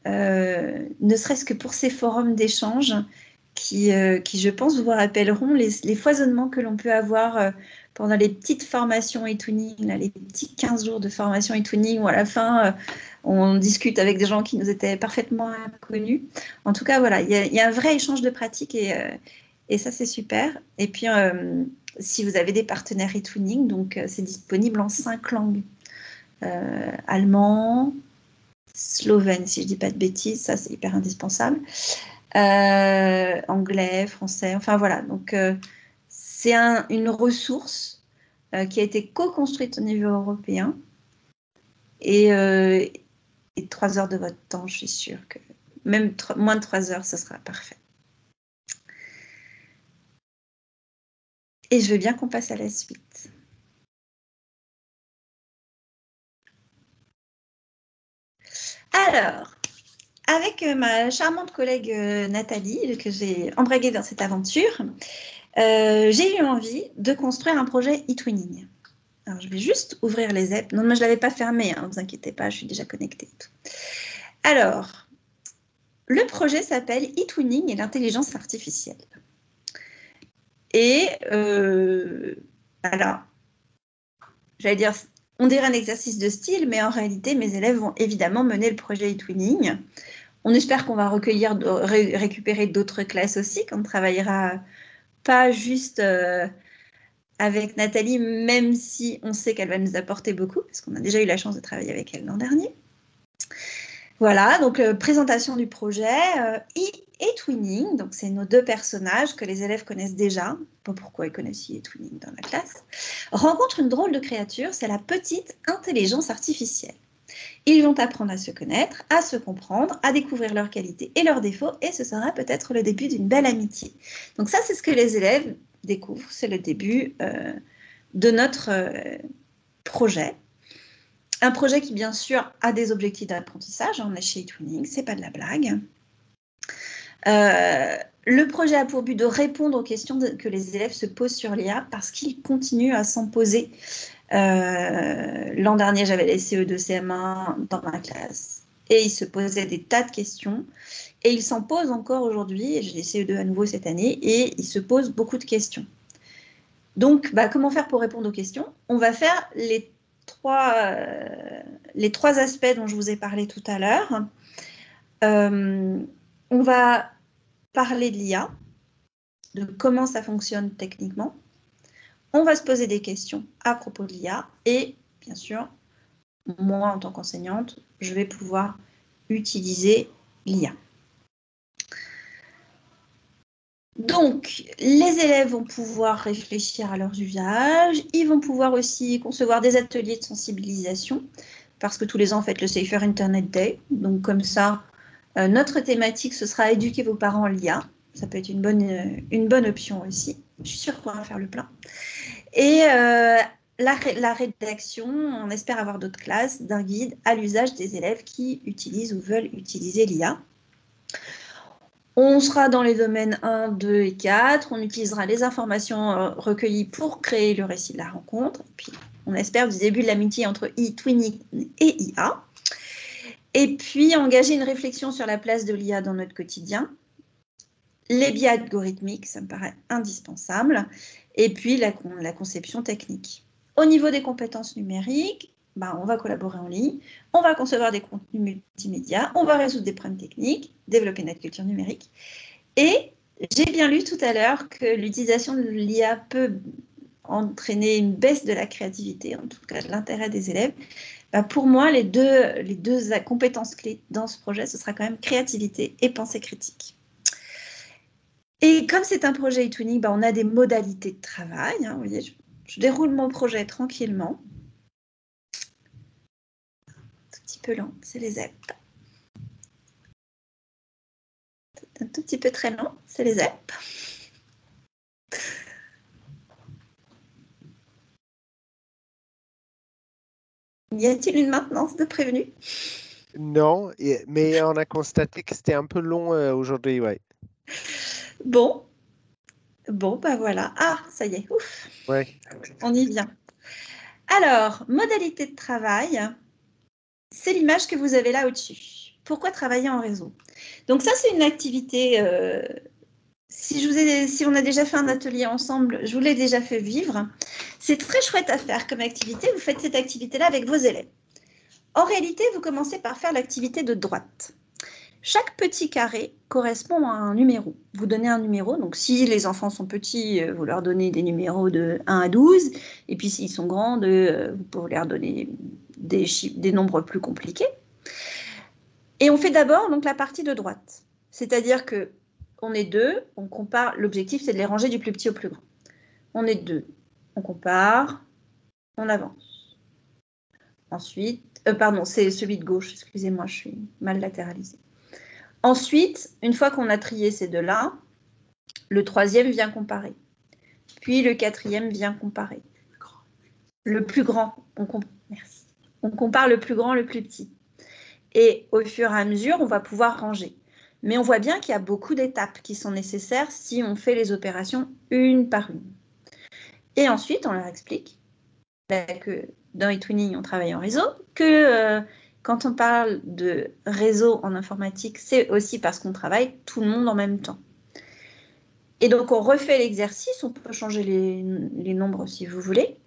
ne serait-ce que pour ces forums d'échange qui, je pense, vous rappelleront les foisonnements que l'on peut avoir pendant les petites formations e-twinning, les petits 15 jours de formation e-twinning où à la fin, on discute avec des gens qui nous étaient parfaitement inconnus. En tout cas, voilà, il y a un vrai échange de pratiques et ça, c'est super. Et puis, si vous avez des partenaires e-twinning, donc c'est disponible en 5 langues. Allemand, slovène, si je ne dis pas de bêtises, ça c'est hyper indispensable. Anglais, français, enfin voilà. Donc c'est une ressource qui a été co-construite au niveau européen et 3 heures de votre temps, je suis sûre que même moins de 3 heures, ce sera parfait. Et je veux bien qu'on passe à la suite. Alors, avec ma charmante collègue Nathalie, que j'ai embraguée dans cette aventure, j'ai eu envie de construire un projet e-twinning. Alors, je vais juste ouvrir les apps. Non, moi, je ne l'avais pas fermé, hein, ne vous inquiétez pas, je suis déjà connectée. Et tout. Alors, le projet s'appelle e-twinning et l'intelligence artificielle. Et alors, j'allais dire, on dirait un exercice de style, mais en réalité, mes élèves vont évidemment mener le projet e-twinning. On espère qu'on va récupérer d'autres classes aussi, qu'on ne travaillera pas juste avec Nathalie, même si on sait qu'elle va nous apporter beaucoup, parce qu'on a déjà eu la chance de travailler avec elle l'an dernier. Voilà, donc présentation du projet, e-twinning, donc c'est nos 2 personnages que les élèves connaissent déjà, pas pourquoi ils connaissent e-twinning dans la classe, rencontre une drôle de créature, c'est la petite intelligence artificielle. Ils vont apprendre à se connaître, à se comprendre, à découvrir leurs qualités et leurs défauts, et ce sera peut-être le début d'une belle amitié. Donc ça, c'est ce que les élèves découvrent, c'est le début de notre projet. Un projet qui, bien sûr, a des objectifs d'apprentissage. On est chez eTwinning, ce n'est pas de la blague. Le projet a pour but de répondre aux questions que les élèves se posent sur l'IA parce qu'ils continuent à s'en poser. L'an dernier, j'avais les CE2, CM1 dans ma classe et ils se posaient des tas de questions. Et ils s'en posent encore aujourd'hui. J'ai les CE2 à nouveau cette année et ils se posent beaucoup de questions. Donc, comment faire pour répondre aux questions? On va faire les trois aspects dont je vous ai parlé tout à l'heure. On va parler de l'IA, de comment ça fonctionne techniquement. On va se poser des questions à propos de l'IA et, bien sûr, moi, en tant qu'enseignante, je vais pouvoir utiliser l'IA. Donc, les élèves vont pouvoir réfléchir à leurs usages. Ils vont pouvoir aussi concevoir des ateliers de sensibilisation parce que tous les ans, on fête le Safer Internet Day. Donc, comme ça, notre thématique, ce sera éduquer vos parents à l'IA. Ça peut être une bonne option aussi. Je suis sûre qu'on va faire le plein. Et la rédaction, on espère avoir d'autres classes, d'un guide à l'usage des élèves qui utilisent ou veulent utiliser l'IA. On sera dans les domaines 1, 2 et 4. On utilisera les informations recueillies pour créer le récit de la rencontre. Et puis, on espère du début de l'amitié entre eTwinning et IA. Et puis, engager une réflexion sur la place de l'IA dans notre quotidien. Les biais algorithmiques, ça me paraît indispensable. Et puis, la conception technique. Au niveau des compétences numériques, on va collaborer en ligne, on va concevoir des contenus multimédia, on va résoudre des problèmes techniques, développer notre culture numérique. Et j'ai bien lu tout à l'heure que l'utilisation de l'IA peut entraîner une baisse de la créativité, en tout cas de l'intérêt des élèves. Pour moi, les deux compétences clés dans ce projet, ce sera quand même créativité et pensée critique. Et comme c'est un projet eTwinning, on a des modalités de travail. Vous voyez, je déroule mon projet tranquillement. Un petit peu lent, c'est les ZEP. Un tout petit peu très lent, c'est les ZEP. Y a-t-il une maintenance de prévenu? Non, mais on a constaté que c'était un peu long aujourd'hui, ouais. Bon, voilà. Ah, ça y est, ouf. Ouais. On y vient. Alors, modalité de travail, c'est l'image que vous avez là au-dessus. Pourquoi travailler en réseau? Donc ça, c'est une activité, si on a déjà fait un atelier ensemble, je vous l'ai déjà fait vivre. C'est très chouette à faire comme activité. Vous faites cette activité-là avec vos élèves. En réalité, vous commencez par faire l'activité de droite. Chaque petit carré correspond à un numéro. Vous donnez un numéro, donc si les enfants sont petits, vous leur donnez des numéros de 1 à 12, et puis s'ils sont grands, vous pouvez leur donner des nombres plus compliqués. Et on fait d'abord donc la partie de droite, c'est-à-dire qu'on est deux, on compare, l'objectif c'est de les ranger du plus petit au plus grand. On est deux, on compare, on avance. Ensuite, pardon, c'est celui de gauche, excusez-moi, je suis mal latéralisée. Ensuite, une fois qu'on a trié ces deux-là, le troisième vient comparer. Puis le quatrième vient comparer. Le plus grand, merci. On compare le plus grand, le plus petit. Et au fur et à mesure, on va pouvoir ranger. Mais on voit bien qu'il y a beaucoup d'étapes qui sont nécessaires si on fait les opérations une par une. Et ensuite, on leur explique que dans eTwinning, on travaille en réseau, que quand on parle de réseau en informatique, c'est aussi parce qu'on travaille tout le monde en même temps. Et donc, on refait l'exercice, on peut changer les nombres si vous voulez.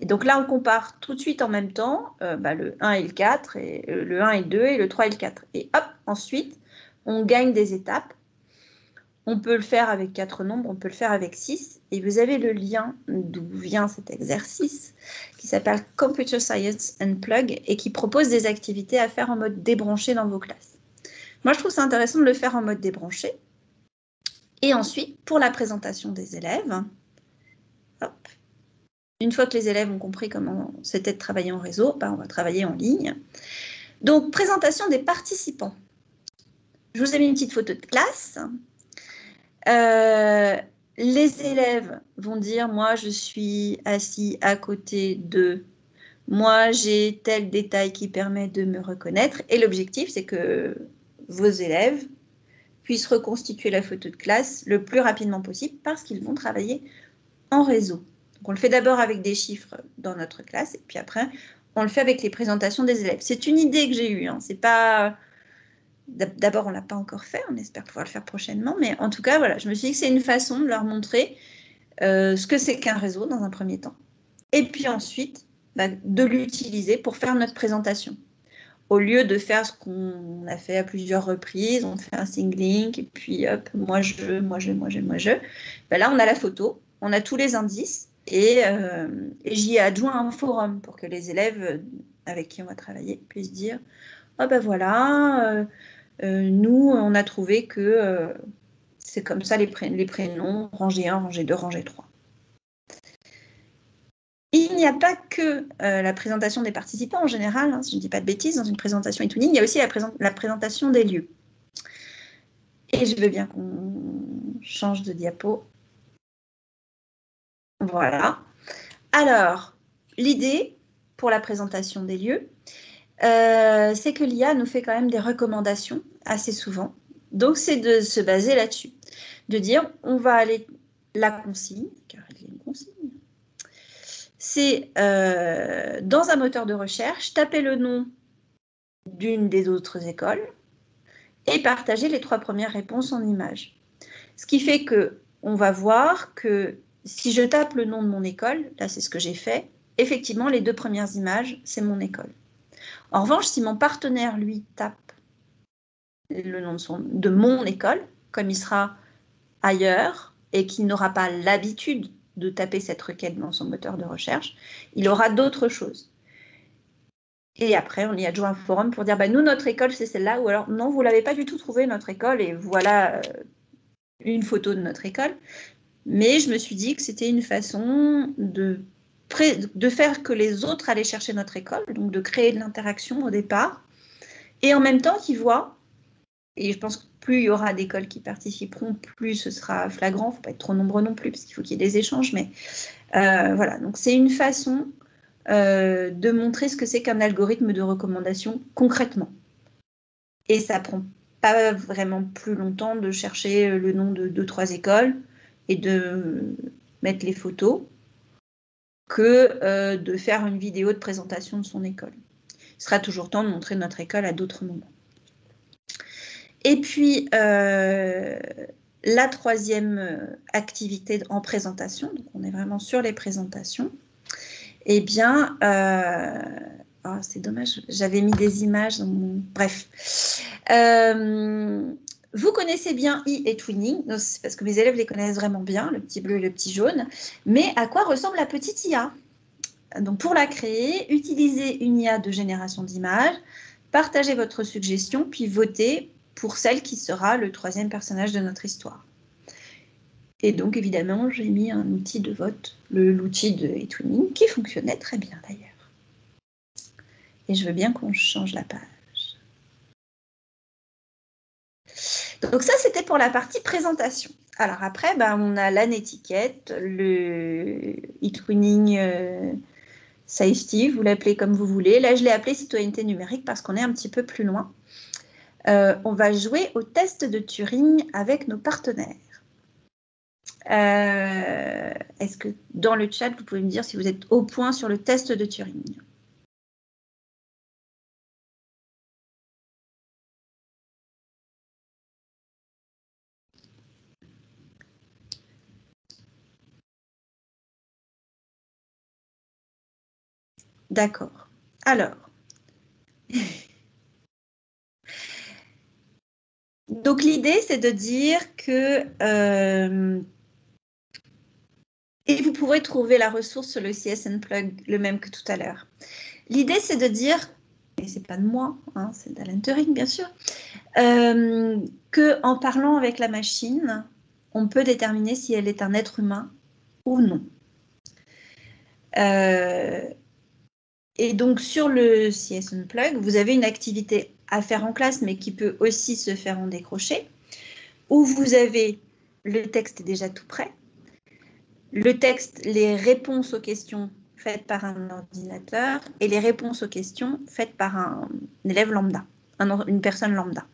Et donc là, on compare tout de suite en même temps le 1 et le 4, et le 1 et le 2, et le 3 et le 4. Et hop, ensuite, on gagne des étapes. On peut le faire avec 4 nombres, on peut le faire avec 6. Et vous avez le lien d'où vient cet exercice, qui s'appelle Computer Science Unplug, et qui propose des activités à faire en mode débranché dans vos classes. Moi, je trouve ça intéressant de le faire en mode débranché. Et ensuite, pour la présentation des élèves, hop, une fois que les élèves ont compris comment c'était de travailler en réseau, on va travailler en ligne. Donc, présentation des participants. Je vous ai mis une petite photo de classe. Les élèves vont dire, moi, je suis assis à côté de Moi, j'ai tel détail qui permet de me reconnaître. Et l'objectif, c'est que vos élèves puissent reconstituer la photo de classe le plus rapidement possible parce qu'ils vont travailler en réseau. Donc, on le fait d'abord avec des chiffres dans notre classe et puis après, on le fait avec les présentations des élèves. C'est une idée que j'ai eue. Hein. C'est pas... D'abord, on ne l'a pas encore fait. On espère pouvoir le faire prochainement. Mais en tout cas, voilà, je me suis dit que c'est une façon de leur montrer ce que c'est qu'un réseau dans un premier temps. Et puis ensuite, de l'utiliser pour faire notre présentation. Au lieu de faire ce qu'on a fait à plusieurs reprises, on fait un singling, et puis hop, moi je. Là, on a la photo, on a tous les indices, et j'y ai adjoint un forum pour que les élèves avec qui on va travailler puissent dire « Oh ben voilà, nous, on a trouvé que c'est comme ça les prénoms, rangée 1, rangée 2, rangée 3. » Il n'y a pas que la présentation des participants en général, hein, si je ne dis pas de bêtises, dans une présentation eTwinning, il y a aussi la présentation des lieux. Et je veux bien qu'on change de diapo. Voilà. Alors, l'idée pour la présentation des lieux, c'est que l'IA nous fait quand même des recommandations assez souvent. Donc, c'est de se baser là-dessus. De dire, on va aller la consigne, car il y a une consigne. C'est dans un moteur de recherche, taper le nom d'une des autres écoles et partager les 3 premières réponses en images. Ce qui fait qu'on va voir que si je tape le nom de mon école, là c'est ce que j'ai fait, effectivement les 2 premières images, c'est mon école. En revanche, si mon partenaire, lui, tape le nom de mon école, comme il sera ailleurs et qu'il n'aura pas l'habitude de taper cette requête dans son moteur de recherche, il aura d'autres choses. Et après, on y adjoint un forum pour dire, nous, notre école, c'est celle-là, ou alors, non, vous ne l'avez pas du tout trouvé, notre école, et voilà une photo de notre école. Mais je me suis dit que c'était une façon de faire que les autres allaient chercher notre école, donc de créer de l'interaction au départ, et en même temps qu'ils voient, et je pense que plus il y aura d'écoles qui participeront, plus ce sera flagrant, il ne faut pas être trop nombreux non plus, parce qu'il faut qu'il y ait des échanges, mais voilà, donc c'est une façon de montrer ce que c'est qu'un algorithme de recommandation concrètement. Et ça ne prend pas vraiment plus longtemps de chercher le nom de 2-3 écoles et de mettre les photos que de faire une vidéo de présentation de son école. Il sera toujours temps de montrer notre école à d'autres moments. Et puis, la 3e activité en présentation, donc on est vraiment sur les présentations, eh bien, c'est dommage, j'avais mis des images dans mon... Bref. Vous connaissez bien eTwinning, c'est parce que mes élèves les connaissent vraiment bien, le petit bleu et le petit jaune. Mais à quoi ressemble la petite IA? Donc, pour la créer, utilisez une IA de génération d'images, partagez votre suggestion, puis votez pour celle qui sera le 3e personnage de notre histoire. Et donc, évidemment, j'ai mis un outil de vote, l'outil de eTwinning, qui fonctionnait très bien d'ailleurs. Et je veux bien qu'on change la page. Donc ça, c'était pour la partie présentation. Alors après, on a l'ANEtiquette, le eTwinning Safety, vous l'appelez comme vous voulez. Là, je l'ai appelé citoyenneté numérique parce qu'on est un petit peu plus loin. On va jouer au test de Turing avec nos partenaires. Est-ce que dans le chat, vous pouvez me dire si vous êtes au point sur le test de Turing? D'accord. Alors, donc l'idée, c'est de dire que, et vous pourrez trouver la ressource sur le CSNplug, le même que tout à l'heure. L'idée, c'est de dire, et c'est pas de moi, hein, c'est d'Alan Turing, bien sûr, qu'en parlant avec la machine, on peut déterminer si elle est un être humain ou non. Et donc, sur le CSNplug, vous avez une activité à faire en classe, mais qui peut aussi se faire en décroché, où vous avez le texte déjà tout prêt, le texte, les réponses aux questions faites par un ordinateur et les réponses aux questions faites par un élève lambda, une personne lambda.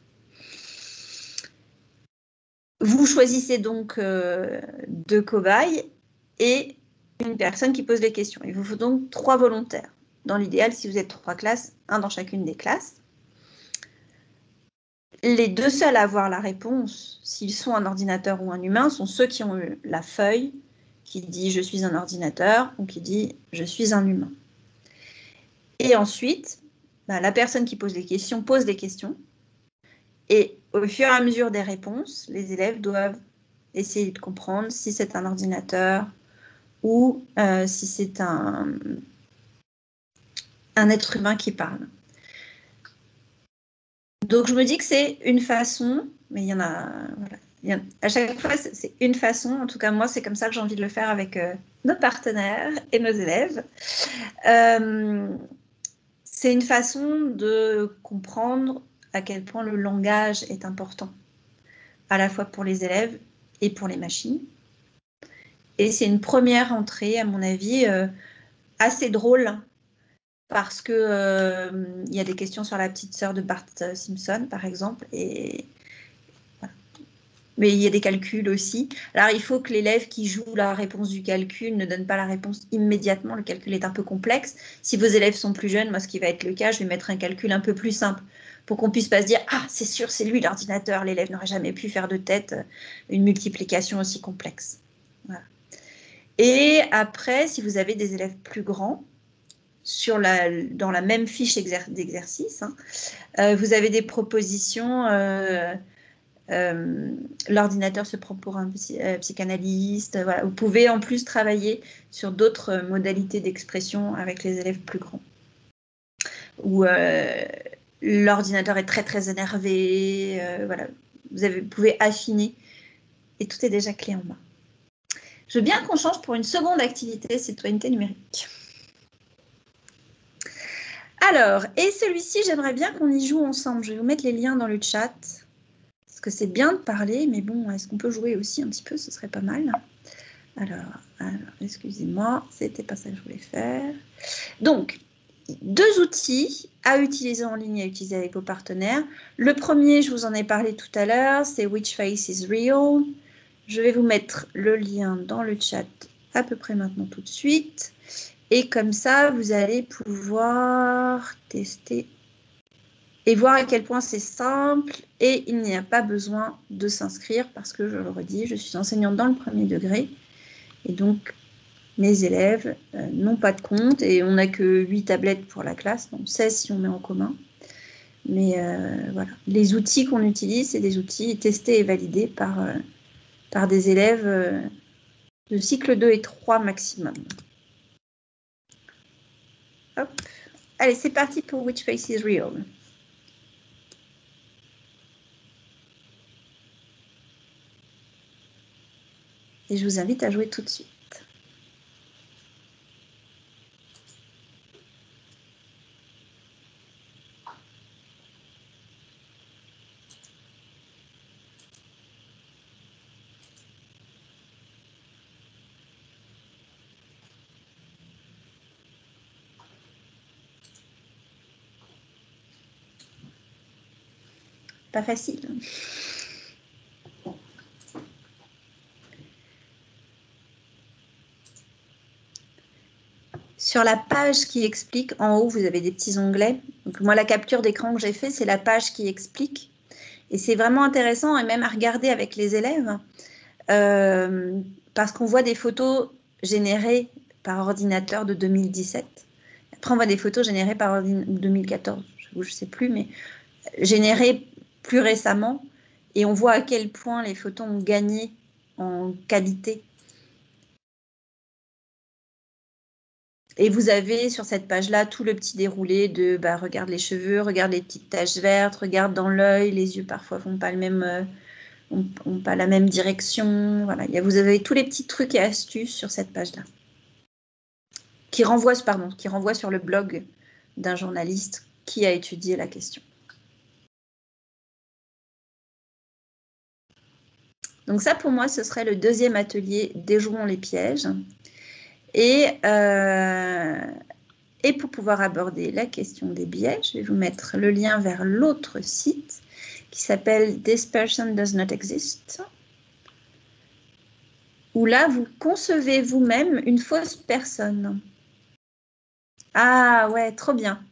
Vous choisissez donc 2 cobayes et une personne qui pose les questions. Il vous faut donc 3 volontaires. Dans l'idéal, si vous êtes 3 classes, un dans chacune des classes. Les 2 seuls à avoir la réponse, s'ils sont un ordinateur ou un humain, sont ceux qui ont eu la feuille qui dit « je suis un ordinateur » ou qui dit « je suis un humain ». Et ensuite, la personne qui pose les questions pose des questions. Et au fur et à mesure des réponses, les élèves doivent essayer de comprendre si c'est un ordinateur ou si c'est un être humain qui parle. Donc, je me dis que c'est une façon, mais il y en a, voilà, à chaque fois, c'est une façon. En tout cas, moi, c'est comme ça que j'ai envie de le faire avec nos partenaires et nos élèves. C'est une façon de comprendre à quel point le langage est important, à la fois pour les élèves et pour les machines. Et c'est une première entrée, à mon avis, assez drôle, parce que y a des questions sur la petite sœur de Bart Simpson, par exemple, et voilà. Mais il y a des calculs aussi. Alors, il faut que l'élève qui joue la réponse du calcul ne donne pas la réponse immédiatement. Le calcul est un peu complexe. Si vos élèves sont plus jeunes, moi, ce qui va être le cas, je vais mettre un calcul un peu plus simple pour qu'on puisse pas se dire « Ah, c'est sûr, c'est lui l'ordinateur, l'élève n'aurait jamais pu faire de tête une multiplication aussi complexe. » Voilà. Et après, si vous avez des élèves plus grands, dans la même fiche d'exercice, vous avez des propositions. L'ordinateur se prend pour un psychanalyste. Voilà. Vous pouvez en plus travailler sur d'autres modalités d'expression avec les élèves plus grands. Où l'ordinateur est très très énervé. Voilà. Vous pouvez affiner et tout est déjà clé en main. Je veux bien qu'on change pour une seconde activité, citoyenneté numérique. Alors, et celui-ci, j'aimerais bien qu'on y joue ensemble. Je vais vous mettre les liens dans le chat. Parce que c'est bien de parler, mais bon, est-ce qu'on peut jouer aussi un petit peu? Ce serait pas mal. Alors excusez-moi, c'était pas ça que je voulais faire. Donc, 2 outils à utiliser en ligne et à utiliser avec vos partenaires. Le premier, je vous en ai parlé tout à l'heure, c'est Which Face is Real. Je vais vous mettre le lien dans le chat à peu près maintenant tout de suite. Et comme ça, vous allez pouvoir tester et voir à quel point c'est simple et il n'y a pas besoin de s'inscrire parce que, je le redis, je suis enseignante dans le 1er degré et donc mes élèves n'ont pas de compte et on n'a que 8 tablettes pour la classe, donc 16 si on met en commun. Mais voilà, les outils qu'on utilise, c'est des outils testés et validés par des élèves de cycle 2 et 3 maximum. Hop. Allez, c'est parti pour Which Face is Real. Et je vous invite à jouer tout de suite. Pas facile. Sur la page qui explique, en haut, vous avez des petits onglets. Donc, moi, la capture d'écran que j'ai fait, c'est la page qui explique. Et c'est vraiment intéressant, et même à regarder avec les élèves, parce qu'on voit des photos générées par ordinateur de 2017. Après, on voit des photos générées par 2014, je ne sais plus, mais générées plus récemment. Et on voit à quel point les photos ont gagné en qualité. Et vous avez sur cette page-là tout le petit déroulé de regarde les cheveux, regarde les petites taches vertes, regarde dans l'œil, les yeux parfois font pas ont pas la même direction. Voilà, vous avez tous les petits trucs et astuces sur cette page-là qui renvoie sur le blog d'un journaliste qui a étudié la question. Donc ça, pour moi, ce serait le 2e atelier Déjouons les pièges. Et pour pouvoir aborder la question des biais, je vais vous mettre le lien vers l'autre site qui s'appelle This Person Does Not Exist, où là, vous concevez vous-même une fausse personne. Ah ouais, trop bien.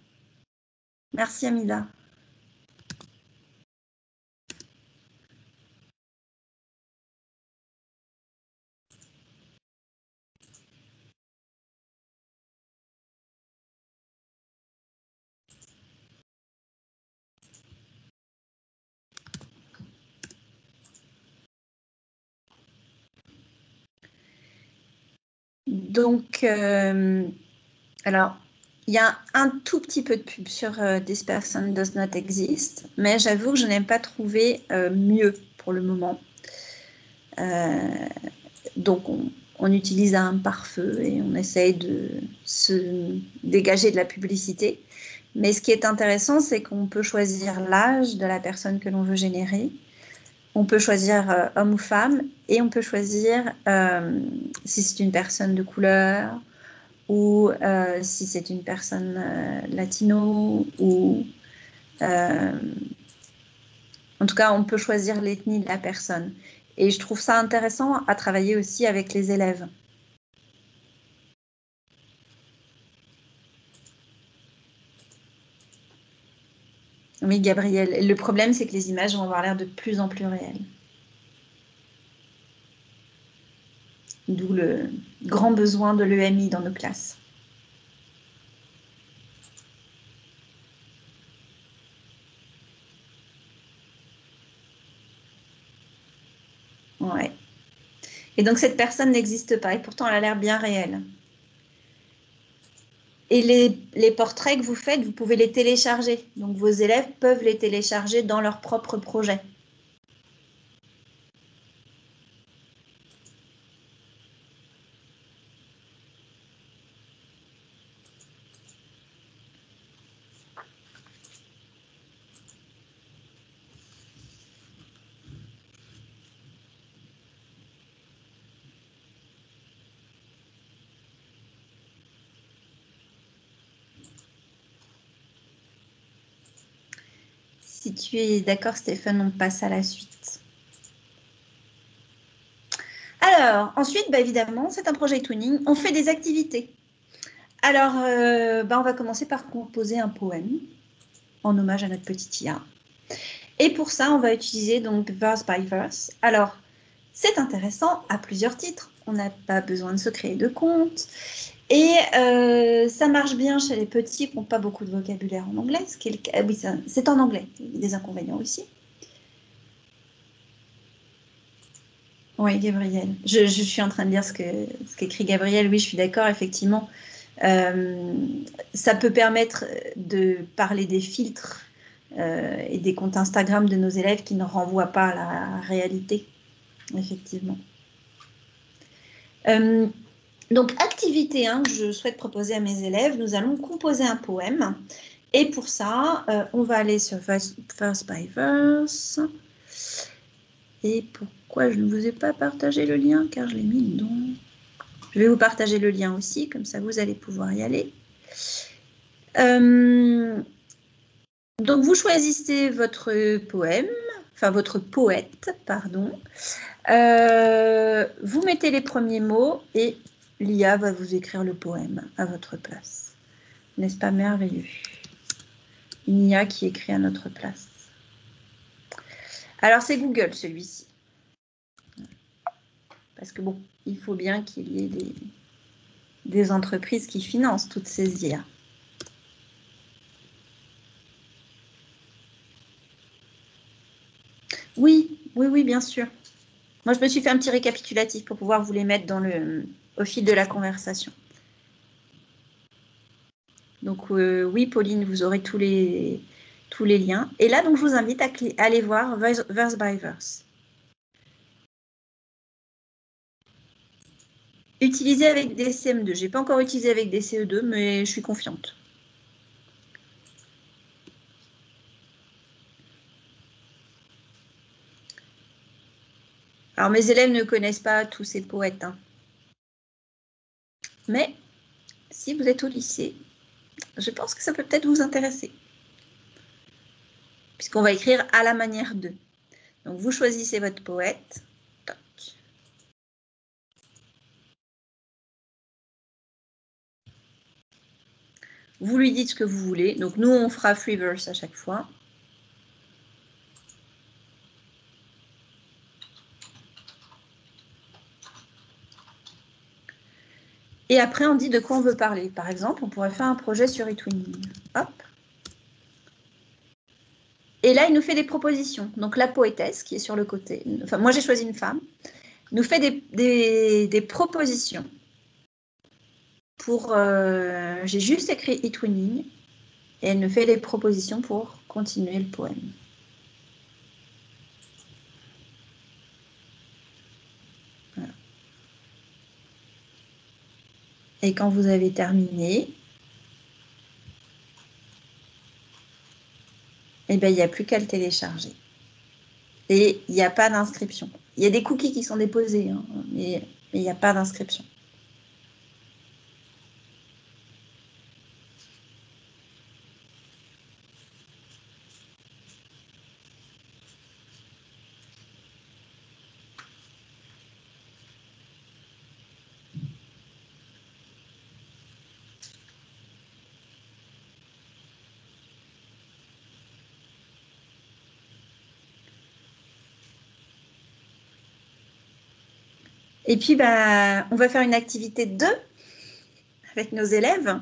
Merci Amida. Donc, alors, il y a un tout petit peu de pub sur This Person Does Not Exist, mais j'avoue que je n'ai pas trouvé mieux pour le moment. Donc, on utilise un pare-feu et on essaye de se dégager de la publicité. Mais ce qui est intéressant, c'est qu'on peut choisir l'âge de la personne que l'on veut générer. On peut choisir homme ou femme et on peut choisir si c'est une personne de couleur ou si c'est une personne latino ou en tout cas, on peut choisir l'ethnie de la personne. Et je trouve ça intéressant à travailler aussi avec les élèves. Oui, Gabriel. Le problème, c'est que les images vont avoir l'air de plus en plus réelles. D'où le grand besoin de l'EMI dans nos classes. Ouais. Et donc, cette personne n'existe pas. Et pourtant, elle a l'air bien réelle. Et les portraits que vous faites, vous pouvez les télécharger. Donc, vos élèves peuvent les télécharger dans leur propre projet. Si tu es d'accord, Stéphane, on passe à la suite. Alors, ensuite, bah, évidemment, c'est un projet Twinning. On fait des activités. Alors, on va commencer par composer un poème en hommage à notre petite IA. Et pour ça, on va utiliser donc verse by verse. Alors, c'est intéressant à plusieurs titres. On n'a pas besoin de se créer de compte. Et ça marche bien chez les petits qui n'ont pas beaucoup de vocabulaire en anglais. Oui, c'est en anglais. Il y a des inconvénients aussi. Oui, Gabriel. Je suis en train de lire ce qu'écrit Gabriel. Oui, je suis d'accord, effectivement. Ça peut permettre de parler des filtres et des comptes Instagram de nos élèves qui ne renvoient pas à la réalité, effectivement. Donc, activité 1 que je souhaite proposer à mes élèves, nous allons composer un poème. Et pour ça, on va aller sur verse by verse. Et pourquoi je ne vous ai pas partagé le lien? Car je l'ai mis dedans. Je vais vous partager le lien aussi, comme ça vous allez pouvoir y aller. Donc, vous choisissez votre poème, enfin votre poète, pardon. Vous mettez les premiers mots et l'IA va vous écrire le poème à votre place. N'est-ce pas merveilleux? Une IA qui écrit à notre place. Alors, c'est Google, celui-ci. Parce que bon, il faut bien qu'il y ait des entreprises qui financent toutes ces IA. Oui, oui, oui, bien sûr. Moi, je me suis fait un petit récapitulatif pour pouvoir vous les mettre au fil de la conversation. Donc, oui, Pauline, vous aurez tous les liens. Et là, donc, je vous invite à aller voir verse by verse. Utiliser avec des CM2. Je n'ai pas encore utilisé avec des CE2, mais je suis confiante. Alors, mes élèves ne connaissent pas tous ces poètes. Hein. Mais si vous êtes au lycée, je pense que ça peut peut-être vous intéresser. Puisqu'on va écrire à la manière de. Donc, vous choisissez votre poète. Toc. Vous lui dites ce que vous voulez. Donc, nous, on fera free verse à chaque fois. Et après, on dit de quoi on veut parler. Par exemple, on pourrait faire un projet sur eTwinning. Hop. Et là, il nous fait des propositions. Donc, la poétesse qui est sur le côté, enfin, moi, j'ai choisi une femme, nous fait des propositions. Pour, j'ai juste écrit eTwinning et elle nous fait des propositions pour continuer le poème. Voilà. Et quand vous avez terminé, eh ben, il n'y a plus qu'à le télécharger. Et il n'y a pas d'inscription. Il y a des cookies qui sont déposés, hein, mais il n'y a pas d'inscription. Et puis, bah, on va faire une activité 2 avec nos élèves.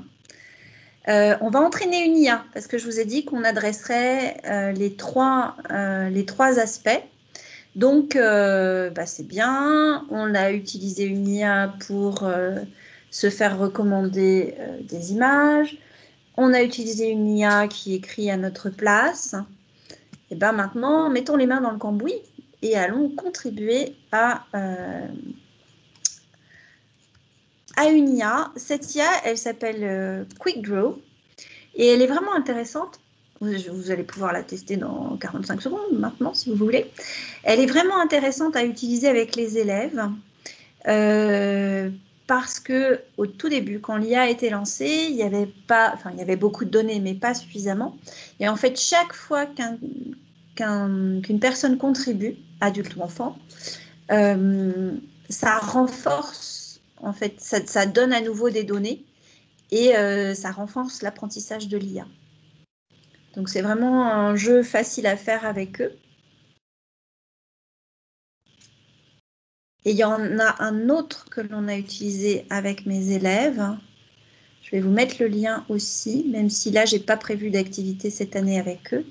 On va entraîner une IA, parce que je vous ai dit qu'on adresserait les trois aspects. Donc, bah, c'est bien. On a utilisé une IA pour se faire recommander des images. On a utilisé une IA qui écrit à notre place. Et ben maintenant, mettons les mains dans le cambouis et allons contribuer à une IA. Cette IA, elle s'appelle QuickDraw et elle est vraiment intéressante. Vous allez pouvoir la tester dans 45 secondes maintenant, si vous voulez. Elle est vraiment intéressante à utiliser avec les élèves parce que au tout début, quand l'IA a été lancée, il y avait beaucoup de données, mais pas suffisamment. Et en fait, chaque fois qu'une personne contribue, adulte ou enfant, ça renforce, en fait, ça donne à nouveau des données et ça renforce l'apprentissage de l'IA. Donc, c'est vraiment un jeu facile à faire avec eux. Et il y en a un autre que l'on a utilisé avec mes élèves. Je vais vous mettre le lien aussi, même si là, je n'ai pas prévu d'activité cette année avec eux.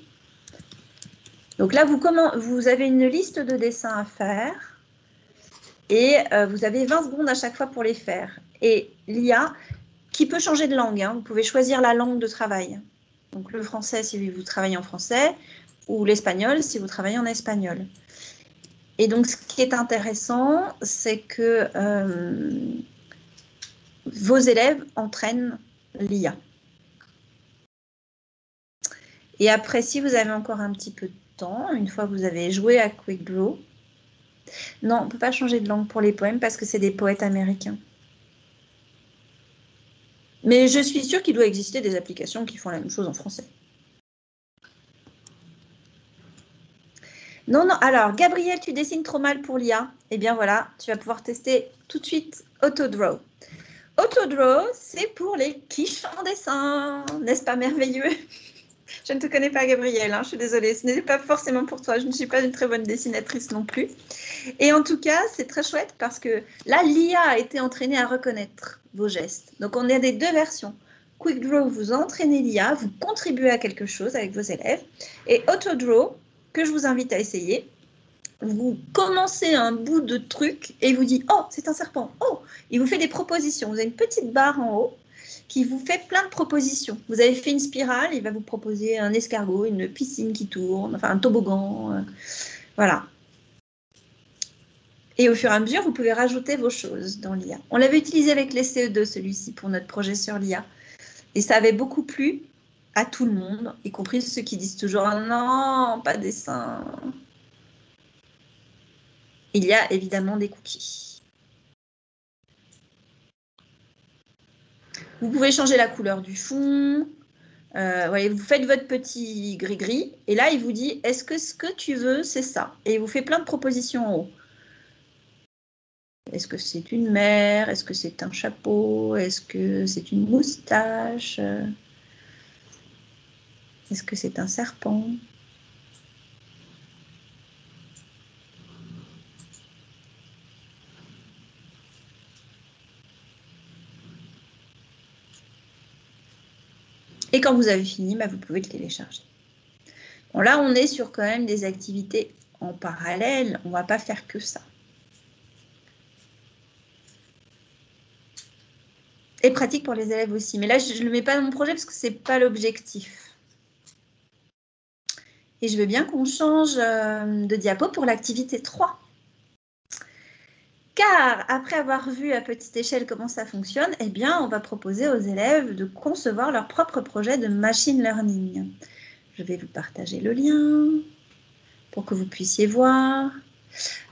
Donc là, vous avez une liste de dessins à faire et vous avez 20 secondes à chaque fois pour les faire. Et l'IA, qui peut changer de langue, hein, vous pouvez choisir la langue de travail. Donc le français si vous travaillez en français ou l'espagnol si vous travaillez en espagnol. Et donc, ce qui est intéressant, c'est que vos élèves entraînent l'IA. Et après, si vous avez encore un petit peu de temps, une fois que vous avez joué à QuickDraw, non, on ne peut pas changer de langue pour les poèmes parce que c'est des poètes américains. Mais je suis sûre qu'il doit exister des applications qui font la même chose en français. Non, non, alors, Gabriel, tu dessines trop mal pour l'IA. Eh bien voilà, tu vas pouvoir tester tout de suite AutoDraw. AutoDraw, c'est pour les quiches en dessin. N'est-ce pas merveilleux? Je ne te connais pas, Gabriel, hein, je suis désolée. Ce n'est pas forcément pour toi. Je ne suis pas une très bonne dessinatrice non plus. Et en tout cas, c'est très chouette parce que là, l'IA a été entraînée à reconnaître vos gestes. Donc, on a des deux versions. QuickDraw, vous entraînez l'IA, vous contribuez à quelque chose avec vos élèves. Et AutoDraw, que je vous invite à essayer, vous commencez un bout de truc et il vous dit « Oh, c'est un serpent !» Oh, il vous fait des propositions. Vous avez une petite barre en haut qui vous fait plein de propositions. Vous avez fait une spirale, il va vous proposer un escargot, une piscine qui tourne, enfin un toboggan. Voilà. Et au fur et à mesure, vous pouvez rajouter vos choses dans l'IA. On l'avait utilisé avec les CE2, celui-ci, pour notre projet sur l'IA. Et ça avait beaucoup plu à tout le monde, y compris ceux qui disent toujours « Non, pas dessin ». Il y a évidemment des cookies. Vous pouvez changer la couleur du fond. Voyez, vous faites votre petit gris-gris. Et là, il vous dit, est-ce que ce que tu veux, c'est ça? Et il vous fait plein de propositions en haut. Est-ce que c'est une mer? Est-ce que c'est un chapeau? Est-ce que c'est une moustache? Est-ce que c'est un serpent? Et quand vous avez fini, bah, vous pouvez le télécharger. Bon, là, on est sur quand même des activités en parallèle. On ne va pas faire que ça. Et pratique pour les élèves aussi. Mais là, je ne le mets pas dans mon projet parce que ce n'est pas l'objectif. Et je veux bien qu'on change de diapo pour l'activité 3. Car après avoir vu à petite échelle comment ça fonctionne, eh bien, on va proposer aux élèves de concevoir leur propre projet de machine learning. Je vais vous partager le lien pour que vous puissiez voir.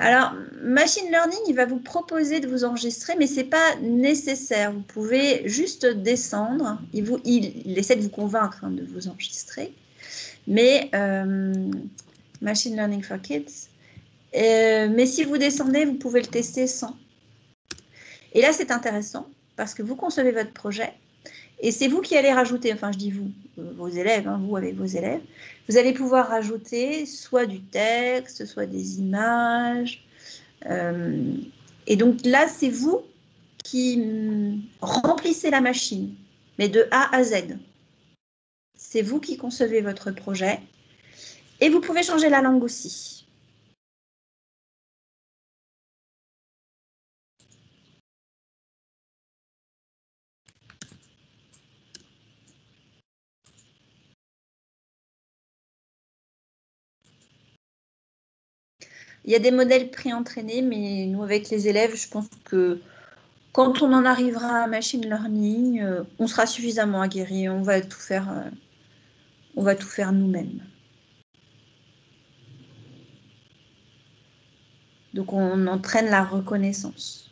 Alors, machine learning, il va vous proposer de vous enregistrer, mais ce n'est pas nécessaire. Vous pouvez juste descendre. Il essaie de vous convaincre de vous enregistrer. Mais Machine Learning for Kids. Mais si vous descendez, vous pouvez le tester sans. Et là, c'est intéressant parce que vous concevez votre projet et c'est vous qui allez rajouter, enfin je dis vous, vos élèves, hein, vous avec vos élèves, vous allez pouvoir rajouter soit du texte, soit des images. Et donc là, c'est vous qui remplissez la machine, mais de A à Z. C'est vous qui concevez votre projet et vous pouvez changer la langue aussi. Il y a des modèles pré-entraînés, mais nous, avec les élèves, je pense que quand on en arrivera à machine learning, on sera suffisamment aguerri, on va tout faire nous-mêmes. Donc, on entraîne la reconnaissance.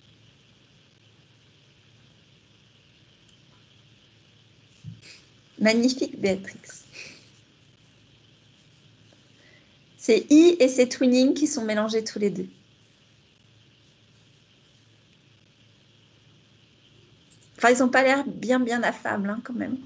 Magnifique, Béatrix. C'est I et c'est Twinning qui sont mélangés tous les deux. Enfin, ils n'ont pas l'air bien affables, hein, quand même.